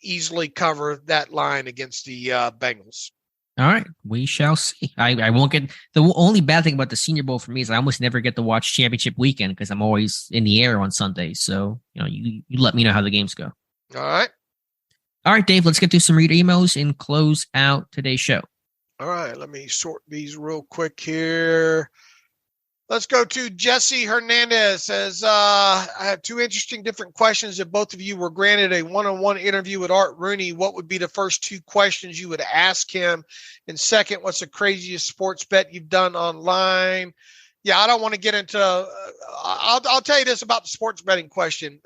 easily cover that line against the Bengals. All right, we shall see. I won't get the only bad thing about the Senior Bowl for me is I almost never get to watch championship weekend because I'm always in the air on Sundays. So you let me know how the games go. All right, Dave. Let's get to some reader emails and close out today's show. All right, let me sort these real quick here. Let's go to Jesse Hernandez. Says, I have 2 interesting different questions. If both of you were granted a one-on-one interview with Art Rooney, what would be the first 2 questions you would ask him? And second, what's the craziest sports bet you've done online? Yeah, I don't want to get into I'll tell you this about the sports betting question.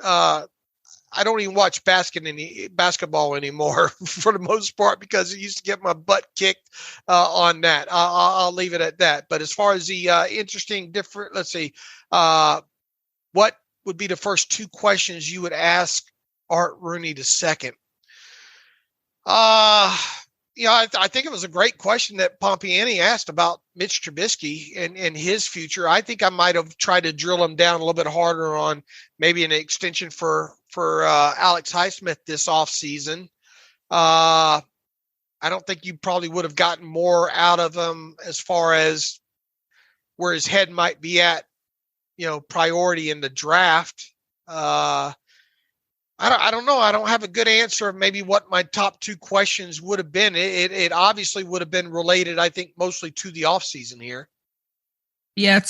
I don't even watch basketball anymore for the most part because it used to get my butt kicked on that. I'll leave it at that. But as far as the interesting different, let's see, what would be the first 2 questions you would ask Art Rooney II? I think it was a great question that Pompiani asked about Mitch Trubisky and his future. I think I might have tried to drill him down a little bit harder on maybe an extension for Alex Highsmith this offseason. I don't think you probably would have gotten more out of him as far as where his head might be at, priority in the draft. I don't know. I don't have a good answer of maybe what my top 2 questions would have been. It obviously would have been related, I think, mostly to the offseason here. Yeah,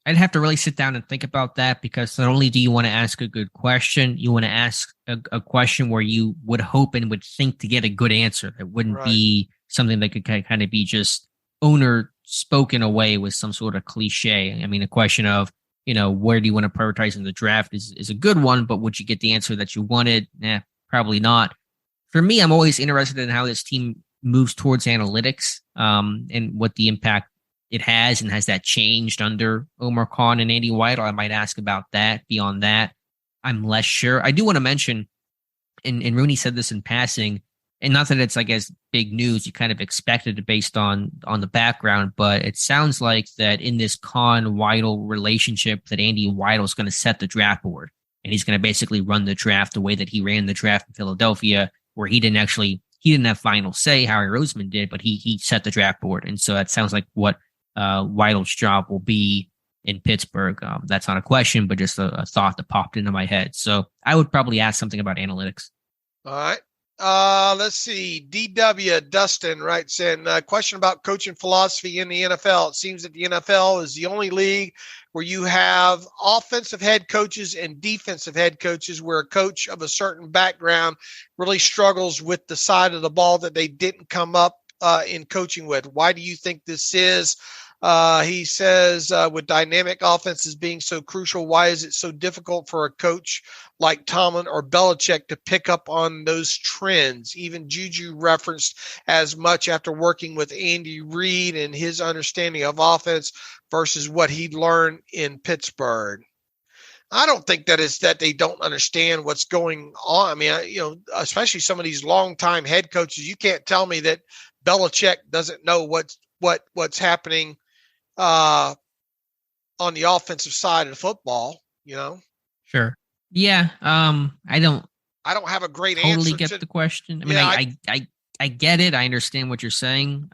I'd have to really sit down and think about that because not only do you want to ask a good question, you want to ask a question where you would hope and would think to get a good answer. That wouldn't be something that could kind of be just owner spoken away with some sort of cliche. I mean, a question of, where do you want to prioritize in the draft is a good one, but would you get the answer that you wanted? Probably not. For me, I'm always interested in how this team moves towards analytics and what the impact it has, and has that changed under Omar Khan and Andy Weidl? I might ask about that. Beyond that, I'm less sure. I do want to mention, and Rooney said this in passing, and not that it's, I guess, big news. You kind of expected it based on the background, but it sounds like that in this Khan-Weidl relationship that Andy Weidl is going to set the draft board, and he's going to basically run the draft the way that he ran the draft in Philadelphia, where he didn't have final say. Harry Roseman did, but he set the draft board. And so that sounds like what Weidl's job will be in Pittsburgh. That's not a question, but just a thought that popped into my head. So I would probably ask something about analytics. All right. Let's see. DW Dustin writes in a question about coaching philosophy in the NFL. It seems that the NFL is the only league where you have offensive head coaches and defensive head coaches, where a coach of a certain background really struggles with the side of the ball that they didn't come up in coaching with. Why do you think this is? He says, with dynamic offenses being so crucial, why is it so difficult for a coach like Tomlin or Belichick to pick up on those trends? Even Juju referenced as much after working with Andy Reid and his understanding of offense versus what he'd learned in Pittsburgh. I don't think that it's that they don't understand what's going on. I mean, especially some of these longtime head coaches, you can't tell me that Belichick doesn't know what's happening on the offensive side of the football. Sure. Yeah. I don't have a great totally answer get the question. I mean, I get it. I understand what you're saying.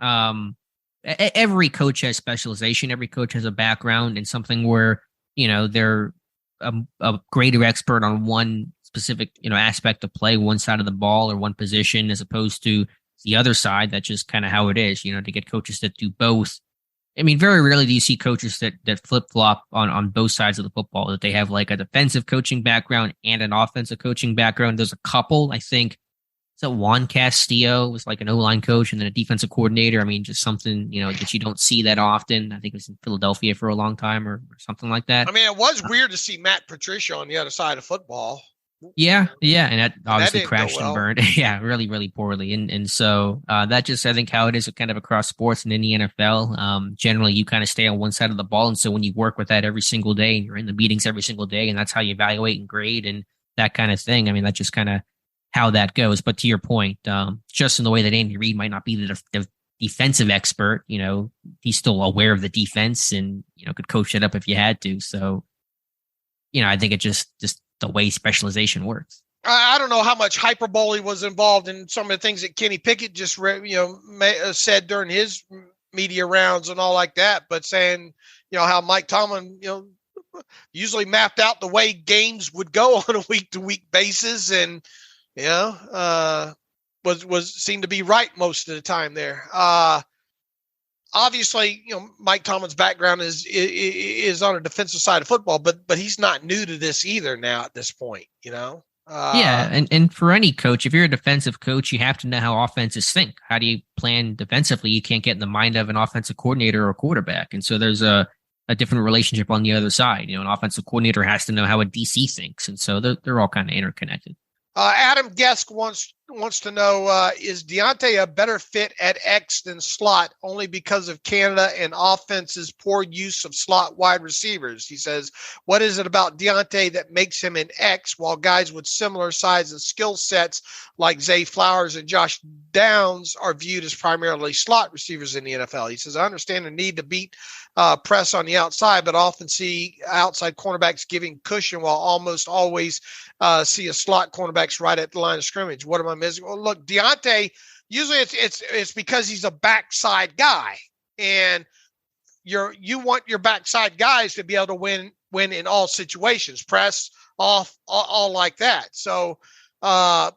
Every coach has specialization. Every coach has a background in something where, they're a greater expert on one specific, aspect of play, one side of the ball or one position, as opposed to the other side. That's just kind of how it is, to get coaches that do both. I mean, very rarely do you see coaches that flip-flop on both sides of the football, that they have like a defensive coaching background and an offensive coaching background. There's a couple, I think. So Juan Castillo was like an O-line coach and then a defensive coordinator. I mean, just something, that you don't see that often. I think it was in Philadelphia for a long time or something like that. I mean, it was weird to see Matt Patricia on the other side of football. Yeah. And that obviously crashed well. and burned. Yeah, really, really poorly. And so that just, I think, how it is kind of across sports and in the NFL. Generally, you kind of stay on one side of the ball. And so when you work with that every single day and you're in the meetings every single day, and that's how you evaluate and grade and that kind of thing, I mean, that's just kind of how that goes. But to your point, just in the way that Andy Reid might not be the defensive expert, he's still aware of the defense and, could coach it up if you had to. So, I think it just the way specialization works. I don't know how much hyperbole was involved in some of the things that Kenny Pickett just said during his media rounds and all like that, but saying, how Mike Tomlin, usually mapped out the way games would go on a week-to-week basis, and was seemed to be right most of the time there. Obviously, Mike Tomlin's background is on a defensive side of football, but he's not new to this either now at this point, Yeah, and for any coach, if you're a defensive coach, you have to know how offenses think. How do you plan defensively? You can't get in the mind of an offensive coordinator or quarterback. And so there's a different relationship on the other side. An offensive coordinator has to know how a DC thinks. And so they're all kind of interconnected. Adam Gesk wants to know, is Deontay a better fit at X than slot only because of Canada and offense's poor use of slot wide receivers? He says, what is it about Deontay that makes him an X while guys with similar size and skill sets like Zay Flowers and Josh Downs are viewed as primarily slot receivers in the NFL? He says, I understand the need to beat press on the outside, but often see outside cornerbacks giving cushion while almost always see a slot cornerbacks right at the line of scrimmage. What am I missing? Well, look, Deontay, usually it's because he's a backside guy, and you want your backside guys to be able to win in all situations, press, off, all like that. So to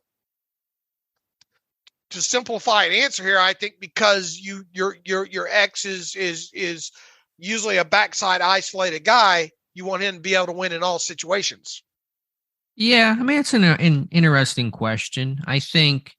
simplify an answer here, I think because your X is usually a backside isolated guy, you want him to be able to win in all situations. Yeah, I mean, it's an interesting question. I think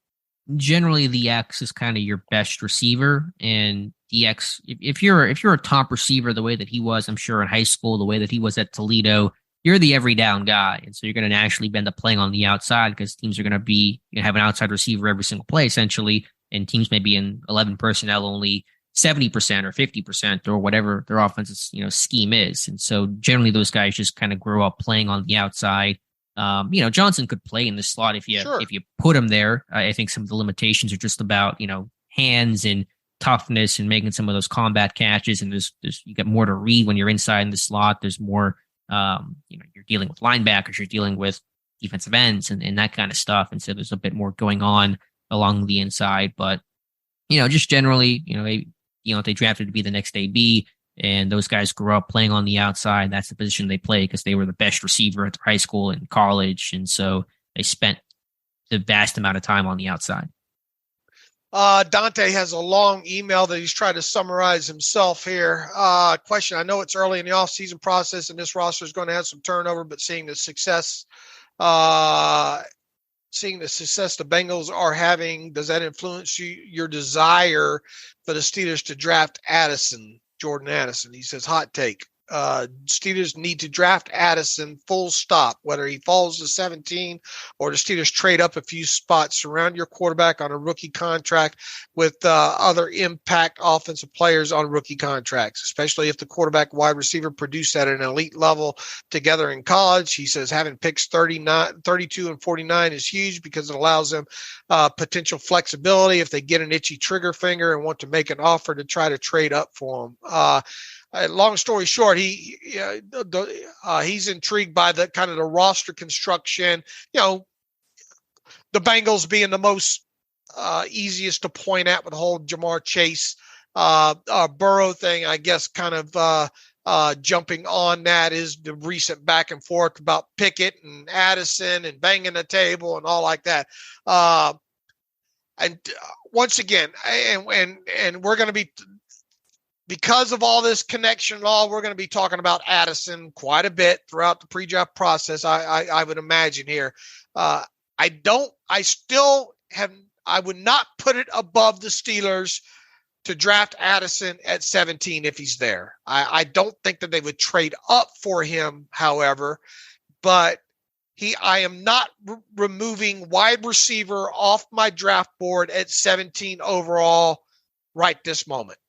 generally the X is kind of your best receiver, and the X, if you're a top receiver the way that he was, I'm sure in high school, the way that he was at Toledo, you're the every down guy, and so you're going to naturally end up playing on the outside because teams are going to be have an outside receiver every single play essentially, and teams may be in 11 personnel only 70% or 50% or whatever their offensive scheme is, and so generally those guys just kind of grow up playing on the outside. Johnson could play in the slot if you put him there. I think some of the limitations are just about, hands and toughness and making some of those combat catches. And there's you get more to read when you're inside in the slot. There's more, you're dealing with linebackers, you're dealing with defensive ends and that kind of stuff. And so there's a bit more going on along the inside, but, just generally, they drafted to be the next AB. And those guys grew up playing on the outside. That's the position they play because they were the best receiver at their high school and college. And so they spent the vast amount of time on the outside. Dante has a long email that he's trying to summarize himself here. Question, I know it's early in the offseason process and this roster is going to have some turnover, but seeing the success the Bengals are having, does that influence your desire for the Steelers to draft Jordan Addison? He says, hot take. Steelers need to draft Addison, full stop. Whether he falls to 17 or the Steelers trade up a few spots, surround your quarterback on a rookie contract with other impact offensive players on rookie contracts, especially if the quarterback wide receiver produced at an elite level together in college. He says having picks 39, 32 and 49 is huge because it allows them potential flexibility if they get an itchy trigger finger and want to make an offer to try to trade up for him. Long story short, he's intrigued by the kind of the roster construction. The Bengals being the most easiest to point at with the whole Jamar Chase Burrow thing. I guess kind of jumping on that is the recent back and forth about Pickett and Addison and banging the table and all like that. And once again, and we're going to be. Because of all this connection and all, we're going to be talking about Addison quite a bit throughout the pre-draft process. I would imagine here. I would not put it above the Steelers to draft Addison at 17 if he's there. I don't think that they would trade up for him, however, but I am not removing wide receiver off my draft board at 17 overall right this moment.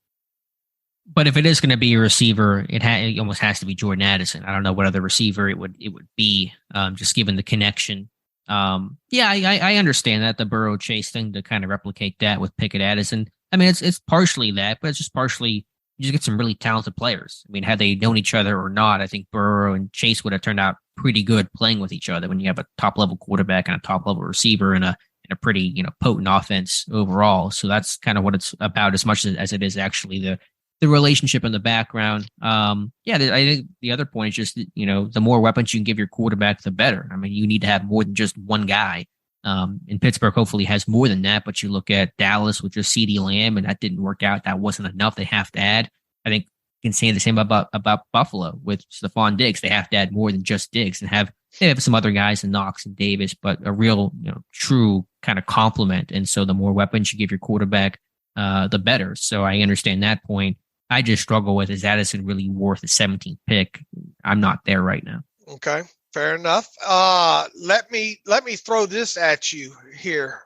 But if it is going to be a receiver, it almost has to be Jordan Addison. I don't know what other receiver it would be, just given the connection. I understand that, the Burrow Chase thing, to kind of replicate that with Pickett Addison. I mean, it's partially that, but it's just partially you just get some really talented players. I mean, had they known each other or not, I think Burrow and Chase would have turned out pretty good playing with each other when you have a top level quarterback and a top level receiver and a pretty potent offense overall. So that's kind of what it's about, as much as it is actually the relationship in the background. I think the other point is just, the more weapons you can give your quarterback, the better. I mean, you need to have more than just one guy. And Pittsburgh hopefully has more than that, but you look at Dallas with just CeeDee Lamb, and that didn't work out. That wasn't enough. They have to add. I think you can say the same about Buffalo with Stephon Diggs. They have to add more than just Diggs and they have some other guys in Knox and Davis, but a real, true kind of complement. And so the more weapons you give your quarterback, the better. So I understand that point. I just struggle with, is Addison really worth a 17th pick? I'm not there right now. Okay, fair enough. Let me throw this at you here.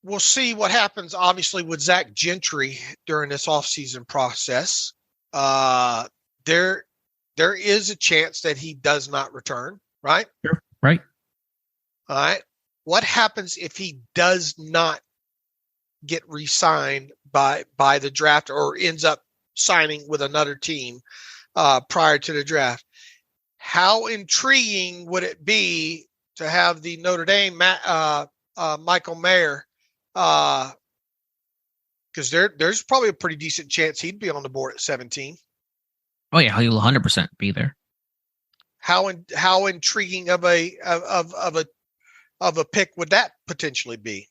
We'll see what happens, obviously, with Zach Gentry during this offseason process. There is a chance that he does not return, right? Sure. Right. All right. What happens if he does not get re-signed by the draft or ends up signing with another team prior to the draft? How intriguing would it be to have the Notre Dame Michael Mayer? Because there's probably a pretty decent chance he'd be on the board at 17. Oh yeah, he'll 100% be there. How intriguing of a pick would that potentially be?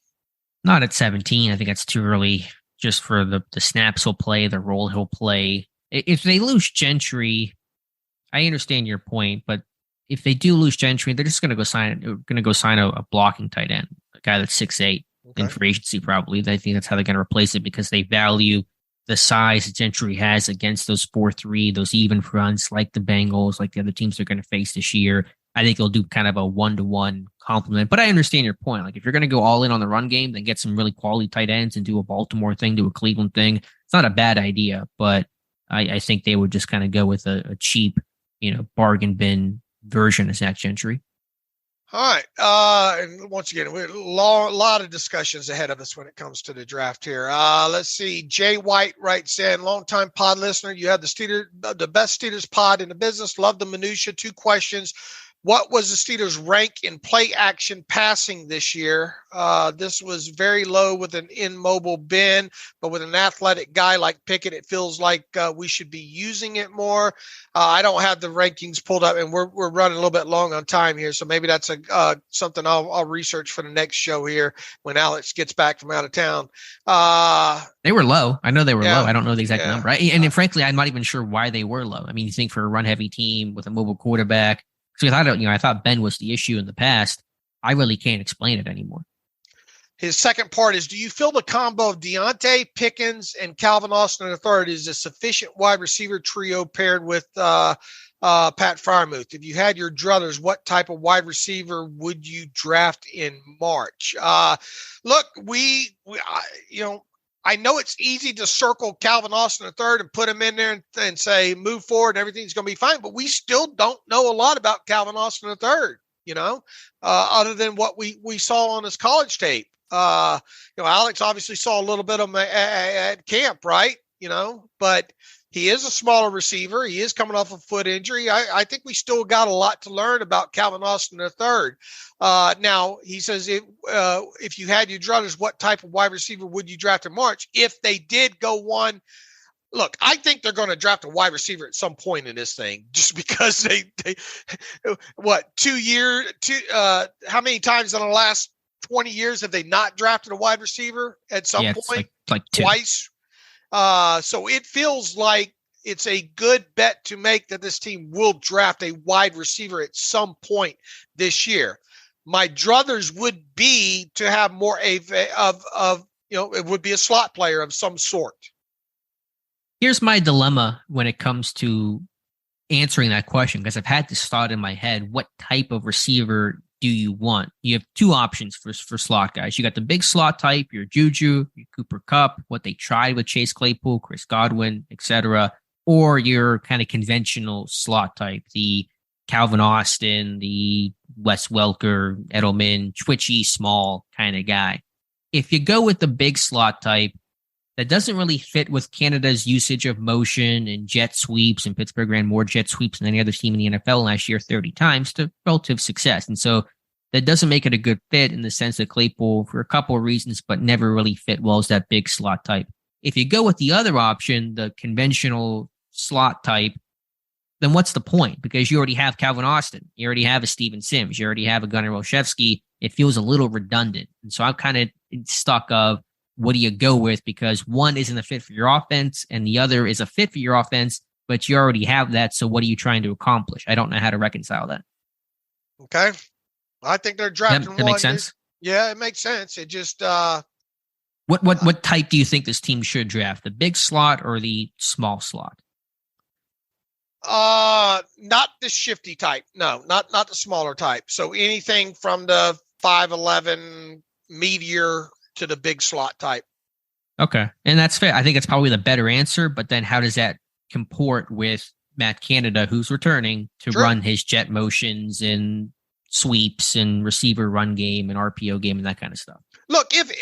Not at 17. I think that's too early, just for the snaps he'll play, the role he'll play. If they lose Gentry, I understand your point, but if they do lose Gentry, they're just going to go sign a blocking tight end, a guy that's 6'8", in free agency probably. I think that's how they're going to replace it, because they value the size Gentry has against those 4-3, those even fronts like the Bengals, like the other teams they're going to face this year. I think they'll do kind of a 1-to-1 complement. But I understand your point. Like, if you're going to go all in on the run game, then get some really quality tight ends and do a Baltimore thing, do a Cleveland thing. It's not a bad idea, but I think they would just kind of go with a cheap, bargain bin version of Zach Gentry. All right. And once again, we have a lot of discussions ahead of us when it comes to the draft here. Let's see. Jay White writes in, longtime pod listener. You have the best Steelers pod in the business. Love the minutia. 2 questions. What was the Steelers' rank in play action passing this year? This was very low with an immobile Ben, but with an athletic guy like Pickett, it feels like we should be using it more. I don't have the rankings pulled up, and we're running a little bit long on time here, so maybe that's something I'll research for the next show here when Alex gets back from out of town. They were low. I know they were low. I don't know the exact number. And frankly, I'm not even sure why they were low. I mean, you think for a run-heavy team with a mobile quarterback. So I thought Ben was the issue in the past. I really can't explain it anymore. His second part is, do you feel the combo of Deontay, Pickens, and Calvin Austin III is a sufficient wide receiver trio paired with Pat Freiermuth? If you had your druthers, what type of wide receiver would you draft in March? Look, I know it's easy to circle Calvin Austin III and put him in there and say, move forward and everything's going to be fine. But we still don't know a lot about Calvin Austin III, other than what we saw on his college tape. Alex obviously saw a little bit of him at camp, right? But he is a smaller receiver. He is coming off a foot injury. I think we still got a lot to learn about Calvin Austin III. Now, he says, if you had your druthers, what type of wide receiver would you draft in March? If they did go one, look, I think they're going to draft a wide receiver at some point in this thing, just because they how many times in the last 20 years have they not drafted a wide receiver at some point? Like two. Twice. So it feels like it's a good bet to make that this team will draft a wide receiver at some point this year. My druthers would be to have more it would be a slot player of some sort. Here's my dilemma when it comes to answering that question, because I've had this thought in my head. What type of receiver do you want? You have two options for slot guys. You got the big slot type, your Juju, your Cooper Kupp, what they tried with Chase Claypool, Chris Godwin, etc., or your kind of conventional slot type, the Calvin Austin, the Wes Welker, Edelman, twitchy, small kind of guy. If you go with the big slot type, that doesn't really fit with Canada's usage of motion and jet sweeps, and Pittsburgh ran more jet sweeps than any other team in the NFL last year, 30 times, to relative success. And so that doesn't make it a good fit in the sense that Claypool, for a couple of reasons, but never really fit well as that big slot type. If you go with the other option, the conventional slot type, then what's the point? Because you already have Calvin Austin. You already have a Steven Sims. You already have a Gunnar Olszewski. It feels a little redundant. And so I'm kind of stuck of, what do you go with? Because one isn't a fit for your offense and the other is a fit for your offense, but you already have that. So what are you trying to accomplish? I don't know how to reconcile that. Okay. I think they're drafting that one. Makes sense. Yeah, it makes sense. It just, what type do you think this team should draft? The big slot or the small slot? Not the shifty type. No, not the smaller type. So anything from the 5'11" meteor to the big slot type. Okay. And that's fair. I think it's probably the better answer, but then how does that comport with Matt Canada, who's returning to run his jet motions and sweeps and receiver run game and RPO game and that kind of stuff? Look, if,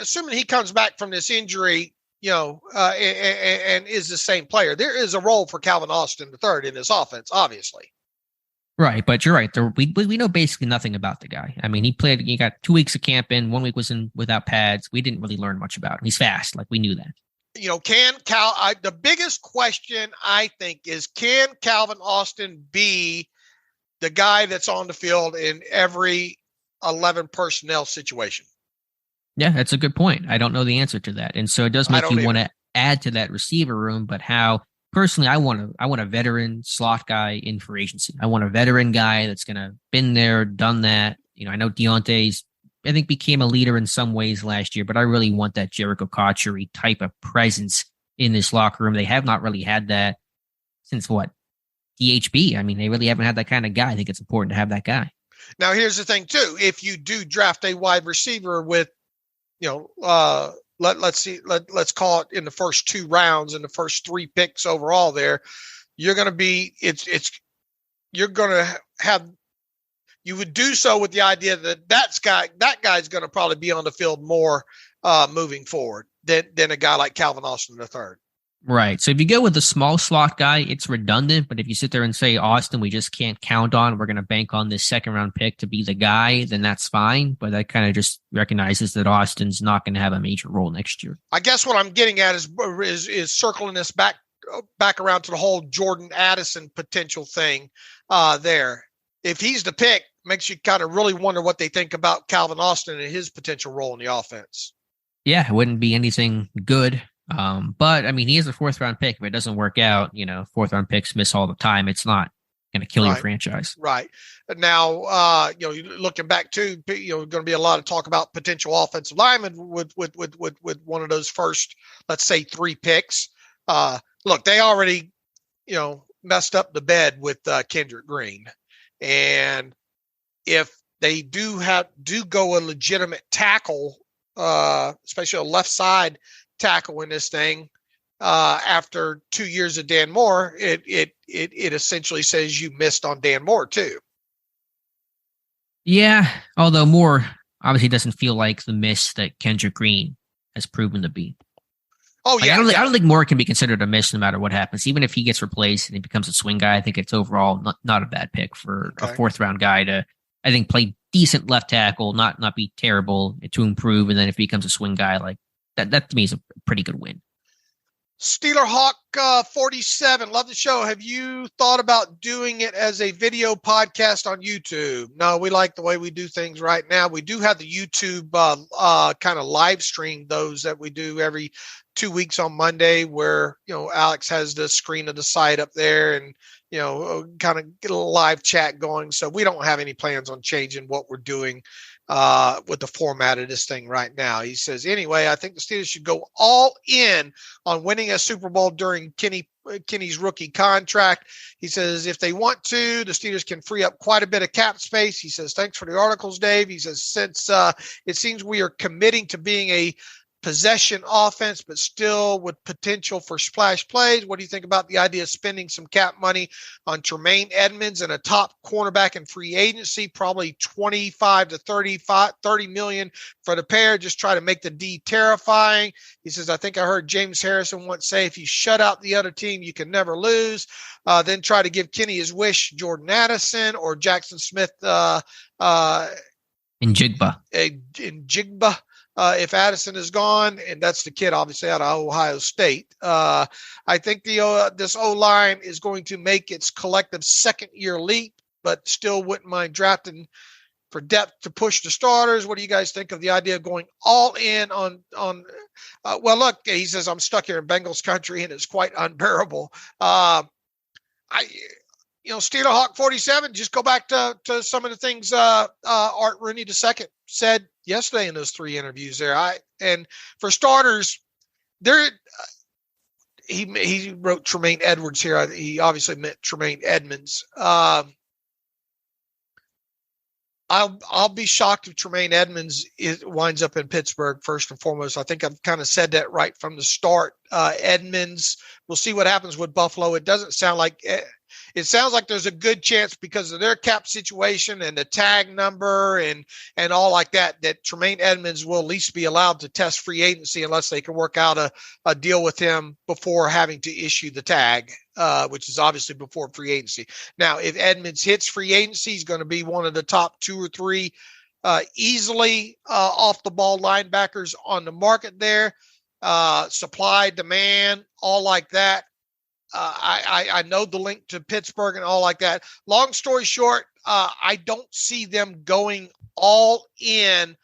assuming he comes back from this injury, and is the same player, there is a role for Calvin Austin III in this offense, obviously. Right, but you're right. We know basically nothing about the guy. I mean, he got 2 weeks of camp in, 1 week was in without pads. We didn't really learn much about him. He's fast, like we knew that. The biggest question I think is, can Calvin Austin be the guy that's on the field in every 11 personnel situation? Yeah, that's a good point. I don't know the answer to that. And so it does make you want to add to that receiver room, but how? Personally, I want a veteran slot guy in free agency. I want a veteran guy that's going to been there, done that. I know Deontay's, I think, became a leader in some ways last year, but I really want that Jericho Cotchery type of presence in this locker room. They have not really had that since DHB. I mean, they really haven't had that kind of guy. I think it's important to have that guy. Now, here's the thing too. If you do draft a wide receiver with, let's call it in the first 2 rounds and the first 3 picks overall there, you would do so with the idea that guy's going to probably be on the field more moving forward than a guy like Calvin Austin III. Right. So if you go with the small slot guy, it's redundant. But if you sit there and say, Austin, we just can't count on, we're going to bank on this 2nd round pick to be the guy, then that's fine. But that kind of just recognizes that Austin's not going to have a major role next year. I guess what I'm getting at is circling this back around to the whole Jordan Addison potential thing there. If he's the pick, makes you kind of really wonder what they think about Calvin Austin and his potential role in the offense. Yeah, it wouldn't be anything good. But I mean, he is a 4th round pick. If it doesn't work out, 4th round picks miss all the time. It's not going to kill your franchise. Right. Now, looking back to, going to be a lot of talk about potential offensive linemen with one of those first, let's say 3 picks. Look, they already, messed up the bed with Kendrick Green. And if they do go a legitimate tackle, especially a left side tackle in this thing, after 2 years of Dan Moore, it essentially says you missed on Dan Moore too. Yeah, although Moore obviously doesn't feel like the miss that Kendrick Green has proven to be. Oh yeah, I don't think Moore can be considered a miss no matter what happens. Even if he gets replaced and he becomes a swing guy, I think it's overall not a bad pick for a 4th round guy to, I think, play decent left tackle, not be terrible, to improve, and then if he becomes a swing guy, like that to me is a pretty good win. Steeler Hawk 47, love the show. Have you thought about doing it as a video podcast on YouTube? No, we like the way we do things right now. We do have the YouTube kind of live stream, those that we do every 2 weeks on Monday, where, Alex has the screen of the site up there and, kind of get a live chat going. So we don't have any plans on changing what we're doing with the format of this thing right now. He says, anyway, I think the Steelers should go all in on winning a Super Bowl during Kenny's rookie contract. He says, if they want to, the Steelers can free up quite a bit of cap space. He says, thanks for the articles, Dave. He says, since it seems we are committing to being a possession offense, but still with potential for splash plays, what do you think about the idea of spending some cap money on Tremaine Edmonds and a top cornerback in free agency, probably 25 to 30 million for the pair, just try to make the D terrifying? He says, I think I heard James Harrison once say, if you shut out the other team, you can never lose. Then try to give Kenny his wish, Jordan Addison or Jackson Smith in Jigba. If Addison is gone, and that's the kid obviously out of Ohio State, I think this O-line is going to make its collective second-year leap, but still wouldn't mind drafting for depth to push the starters. What do you guys think of the idea of going all in on well, look, he says, I'm stuck here in Bengals country, and it's quite unbearable. Steeler Hawk 47, just go back to some of the things Art Rooney II said yesterday in those 3 interviews there. And for starters, he wrote Tremaine Edwards here. He obviously meant Tremaine Edmonds. I'll be shocked if Tremaine Edmonds winds up in Pittsburgh first and foremost. I think I've kind of said that right from the start. Edmonds, we'll see what happens with Buffalo. It sounds like there's a good chance because of their cap situation and the tag number and all like that Tremaine Edmonds will at least be allowed to test free agency unless they can work out a deal with him before having to issue the tag, which is obviously before free agency. Now, if Edmonds hits free agency, he's going to be one of the top 2 or 3 easily off the ball linebackers on the market there. Supply, demand, all like that. I know the link to Pittsburgh and all like that. Long story short, I don't see them going all in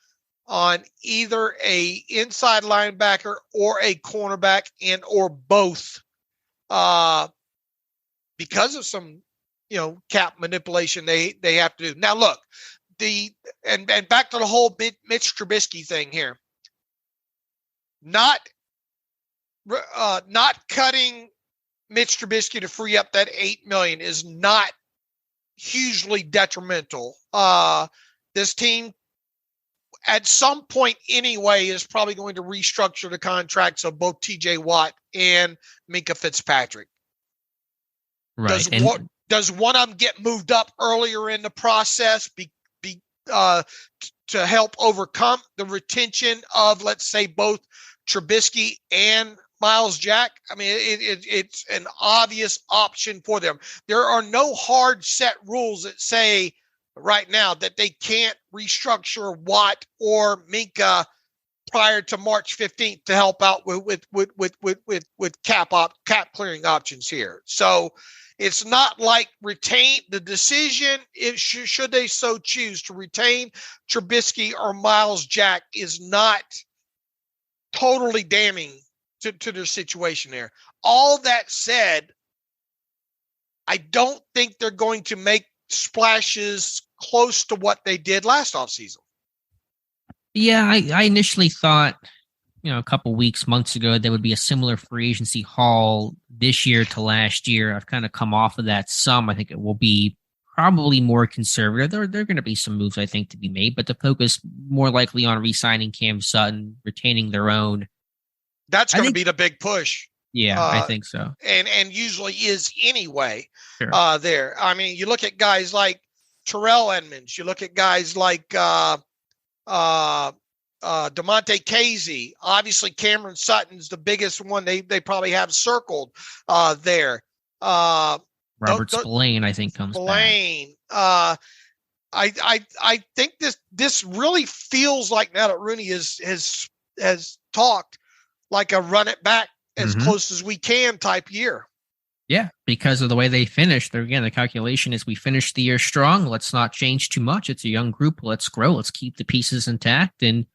on either a inside linebacker or a cornerback and or both because of some, cap manipulation they have to do. Now, look, and back to the whole Mitch Trubisky thing here. Not cutting Mitch Trubisky to free up that $8 million is not hugely detrimental. This team, at some point anyway, is probably going to restructure the contracts of both T.J. Watt and Minkah Fitzpatrick. Right. Does one of them get moved up earlier in the process to help overcome the retention of, let's say, both Trubisky and Miles Jack? I mean, it's an obvious option for them. There are no hard set rules that say right now that they can't restructure Watt or Minkah prior to March 15th to help out with cap clearing options here. So it's not like retain the decision. Should they so choose to retain Trubisky or Miles Jack is not totally damning to their situation there. All that said, I don't think they're going to make splashes close to what they did last offseason. Yeah, I initially thought, a couple months ago, there would be a similar free agency haul this year to last year. I've kind of come off of that some. I think it will be probably more conservative. There are going to be some moves, I think, to be made, but the focus more likely on re-signing Cam Sutton, retaining their own. That's going to be the big push. Yeah, I think so. And usually is anyway. Sure. There. I mean, you look at guys like Terrell Edmonds. You look at guys like DeMonte Casey. Obviously, Cameron Sutton's the biggest one they probably have circled there. Robert Spillane, I think, comes Spillane. I think this really feels like, now that Rooney has talked, like a run it back as close as we can type year. Yeah, because of the way they finished. Again, the calculation is we finished the year strong. Let's not change too much. It's a young group. Let's grow. Let's keep the pieces intact and,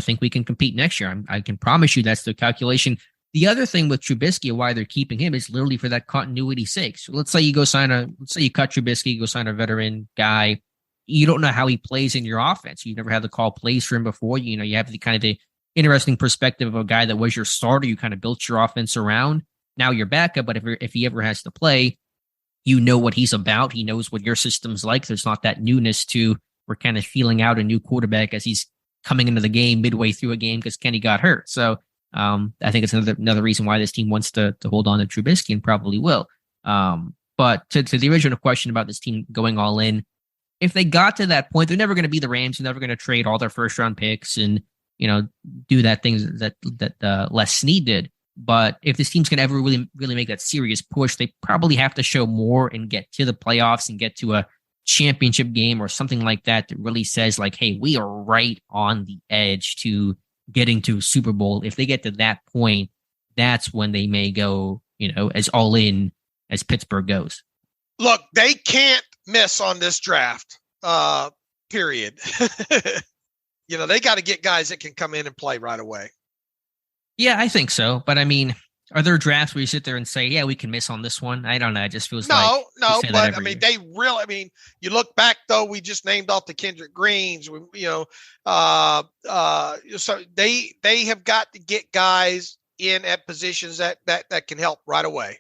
think we can compete next year. I can promise you that's the calculation. The other thing with Trubisky, why they're keeping him, is literally for that continuity's sake. So let's say you cut Trubisky, go sign a veteran guy. You don't know how he plays in your offense. You've never had to call plays for him before. You have the kind of the interesting perspective of a guy that was your starter. You kind of built your offense around. Now you're backup, but if he ever has to play, you know what he's about. He knows what your system's like. There's not that newness to we're kind of feeling out a new quarterback as he's coming into the game midway through a game because Kenny got hurt. So I think it's another reason why this team wants to hold on to Trubisky and probably will. But to the original question about this team going all in, if they got to that point, they're never going to be the Rams. They're never going to trade all their first round picks and do that things that Les Snead did. But if this team's going to ever really make that serious push, they probably have to show more and get to the playoffs and get to a championship game or something like that really says like, hey, we are right on the edge to getting to Super Bowl. If they get to that point, that's when they may go, as all in as Pittsburgh goes. Look, they can't miss on this draft, period. They got to get guys that can come in and play right away. Yeah, I think so. But I mean, are there drafts where you sit there and say, yeah, we can miss on this one? I don't know. It just feels no, but I mean, you look back though, we just named off the Kendrick Greens, so they have got to get guys in at positions that can help right away.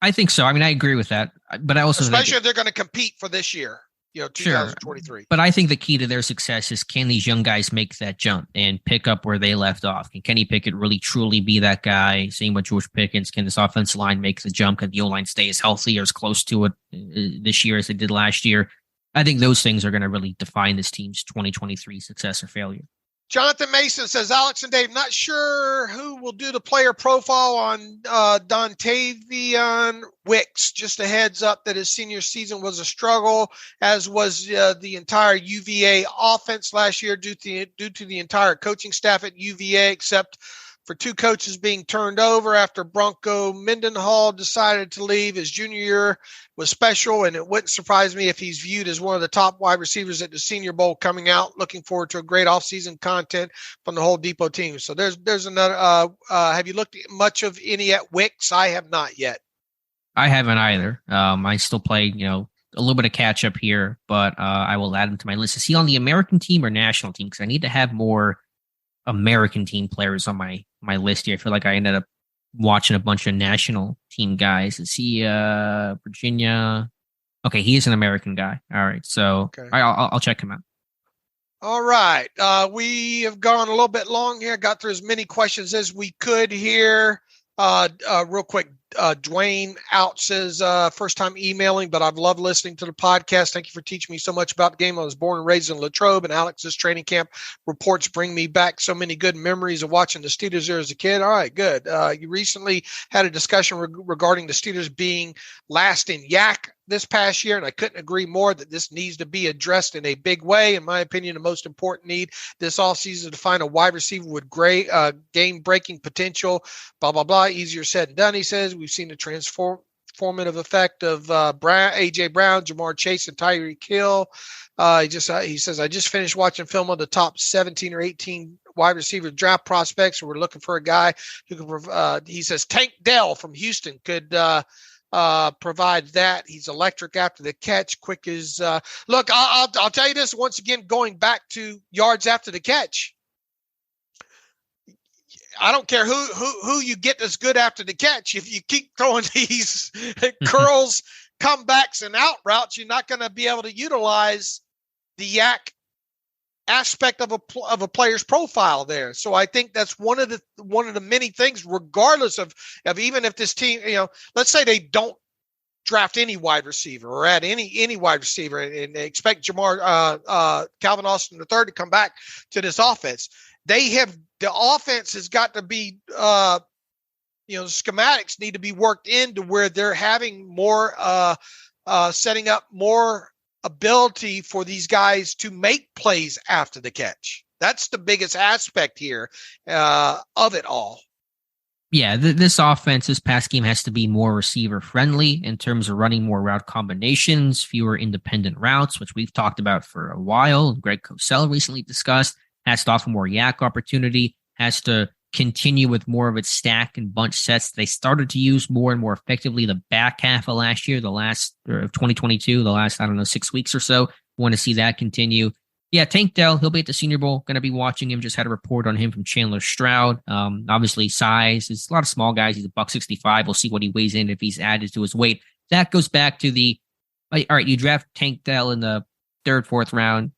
I think so. I mean, I agree with that, but I also especially if they're going to compete for this year. 2023. Sure. But I think the key to their success is, can these young guys make that jump and pick up where they left off? Can Kenny Pickett really truly be that guy? Same with George Pickens. Can this offensive line make the jump? Can the O-line stay as healthy or as close to it this year as they did last year? I think those things are going to really define this team's 2023 success or failure. Jonathan Mason says, Alex and Dave, not sure who will do the player profile on Dontavian Wicks. Just a heads up that his senior season was a struggle, as was the entire UVA offense last year due to the entire coaching staff at UVA, except for two coaches being turned over after Bronco Mendenhall decided to leave. His junior year was special, and it wouldn't surprise me if he's viewed as one of the top wide receivers at the Senior Bowl coming out. Looking forward to a great offseason content from the whole Depot team. So there's another. Have you looked at much of any at Wicks? I have not yet. I haven't either. I still play, a little bit of catch up here, but I will add him to my list. Is he on the American team or national team? Because I need to have more American team players on my list here. I feel like I ended up watching a bunch of national team guys. Is he Virginia? Okay, he is an American guy. All right, so okay. I'll check him out. All right, we have gone a little bit long here. Got through as many questions as we could here. Real quick, Dwayne out says, first time emailing, but I've loved listening to the podcast. Thank you for teaching me so much about the game. I was born and raised in Latrobe, and Alex's training camp reports bring me back so many good memories of watching the Steelers there as a kid. All right, good. You recently had a discussion regarding the Steelers being last in YAC this past year, and I couldn't agree more that this needs to be addressed in a big way. In my opinion, the most important need this offseason to find a wide receiver with great game-breaking potential, blah, blah, blah. Easier said than done, he says. We've seen the transformative effect of A.J. Brown, Jamar Chase, and Tyreek Hill. He says, I just finished watching film on the top 17 or 18 wide receiver draft prospects. We're looking for a guy who can, he says, Tank Dell from Houston could provides that. He's electric after the catch, quick as look. I'll tell you this once again, going back to yards after the catch. I don't care who you get that's good after the catch. If you keep throwing these curls, comebacks, and out routes, you're not going to be able to utilize the yak aspect of a player's profile there. So I think that's one of the many things, regardless of even if this team, let's say they don't draft any wide receiver or add any wide receiver and they expect Calvin Austin III to come back to this offense. The offense has got to be, schematics need to be worked into where they're having more, setting up more ability for these guys to make plays after the catch. That's the biggest aspect here of it all. Yeah, this offense, this pass game has to be more receiver friendly in terms of running more route combinations, fewer independent routes, which we've talked about for a while. Greg Cosell recently discussed. Has to offer more yak opportunity, has to continue with more of its stack and bunch sets they started to use more and more effectively the back half of last year, of 2022, the last, 6 weeks or so. Want to see that continue. Yeah, Tank Dell, he'll be at the Senior Bowl. Going to be watching him. Just had a report on him from Chandler Stroud. Obviously, size. There's a lot of small guys. He's $165. We'll see what he weighs in if he's added to his weight. That goes back to all right, you draft Tank Dell in the 3rd, 4th round.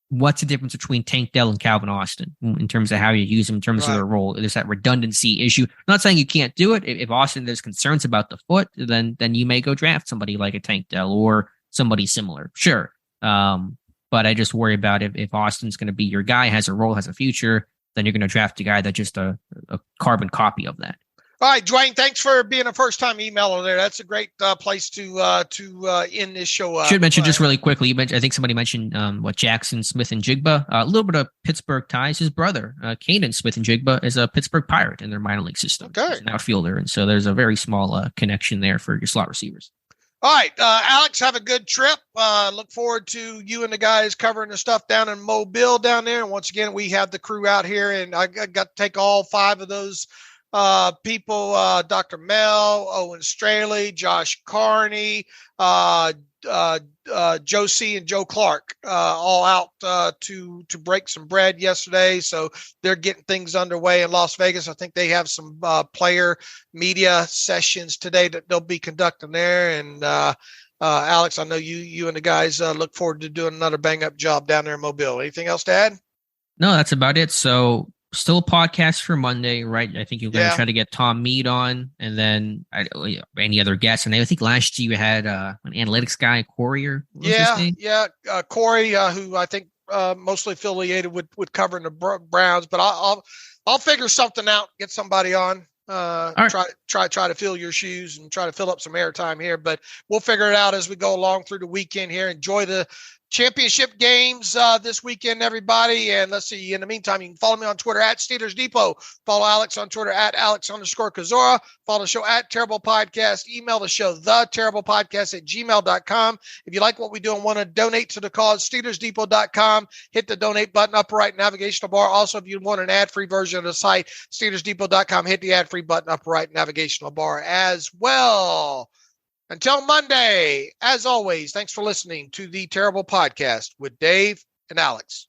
What's the difference between Tank Dell and Calvin Austin in terms of how you use them, in terms of their role? There's that redundancy issue. I'm not saying you can't do it. If Austin, there's concerns about the foot, then you may go draft somebody like a Tank Dell or somebody similar. Sure. But I just worry about if Austin's going to be your guy, has a role, has a future, then you're going to draft a guy that's just a carbon copy of that. All right, Dwayne, thanks for being a first-time emailer there. That's a great place to end this show. Should mention just really quickly, I think somebody mentioned Jackson, Smith, and Jigba. A little bit of Pittsburgh ties. His brother, Kanan Smith and Jigba, is a Pittsburgh Pirate in their minor league system. Okay. He's an outfielder, and so there's a very small connection there for your slot receivers. All right, Alex, have a good trip. Look forward to you and the guys covering the stuff down in Mobile down there. And once again, we have the crew out here, and I got to take all 5 of those people, Dr. Mel, Owen Straley, Josh Carney, Josie and Joe Clark, all out to break some bread yesterday. So they're getting things underway in Las Vegas. I think they have some player media sessions today that they'll be conducting there. And Alex, I know you and the guys look forward to doing another bang up job down there in Mobile. Anything else to add? No, that's about it. So still a podcast for Monday, right? I think you're going to try to get Tom Mead on, and then any other guests. And I think last year you had an analytics guy, Corey. Corey, who I think mostly affiliated with covering the Browns. But I'll figure something out, get somebody on. Try to fill your shoes and try to fill up some airtime here. But we'll figure it out as we go along through the weekend here. Enjoy the championship games this weekend, everybody. And let's see, in the meantime, you can follow me on Twitter at Steelers Depot. Follow Alex on Twitter at Alex_Kozora. Follow the show at Terrible Podcast. Email the show, theterriblepodcast@gmail.com. If you like what we do and want to donate to the cause, SteelersDepot.com. Hit the donate button, upper right navigational bar. Also, if you want an ad-free version of the site, SteelersDepot.com. Hit the ad-free button, upper right navigational bar as well. Until Monday, as always, thanks for listening to the Terrible Podcast with Dave and Alex.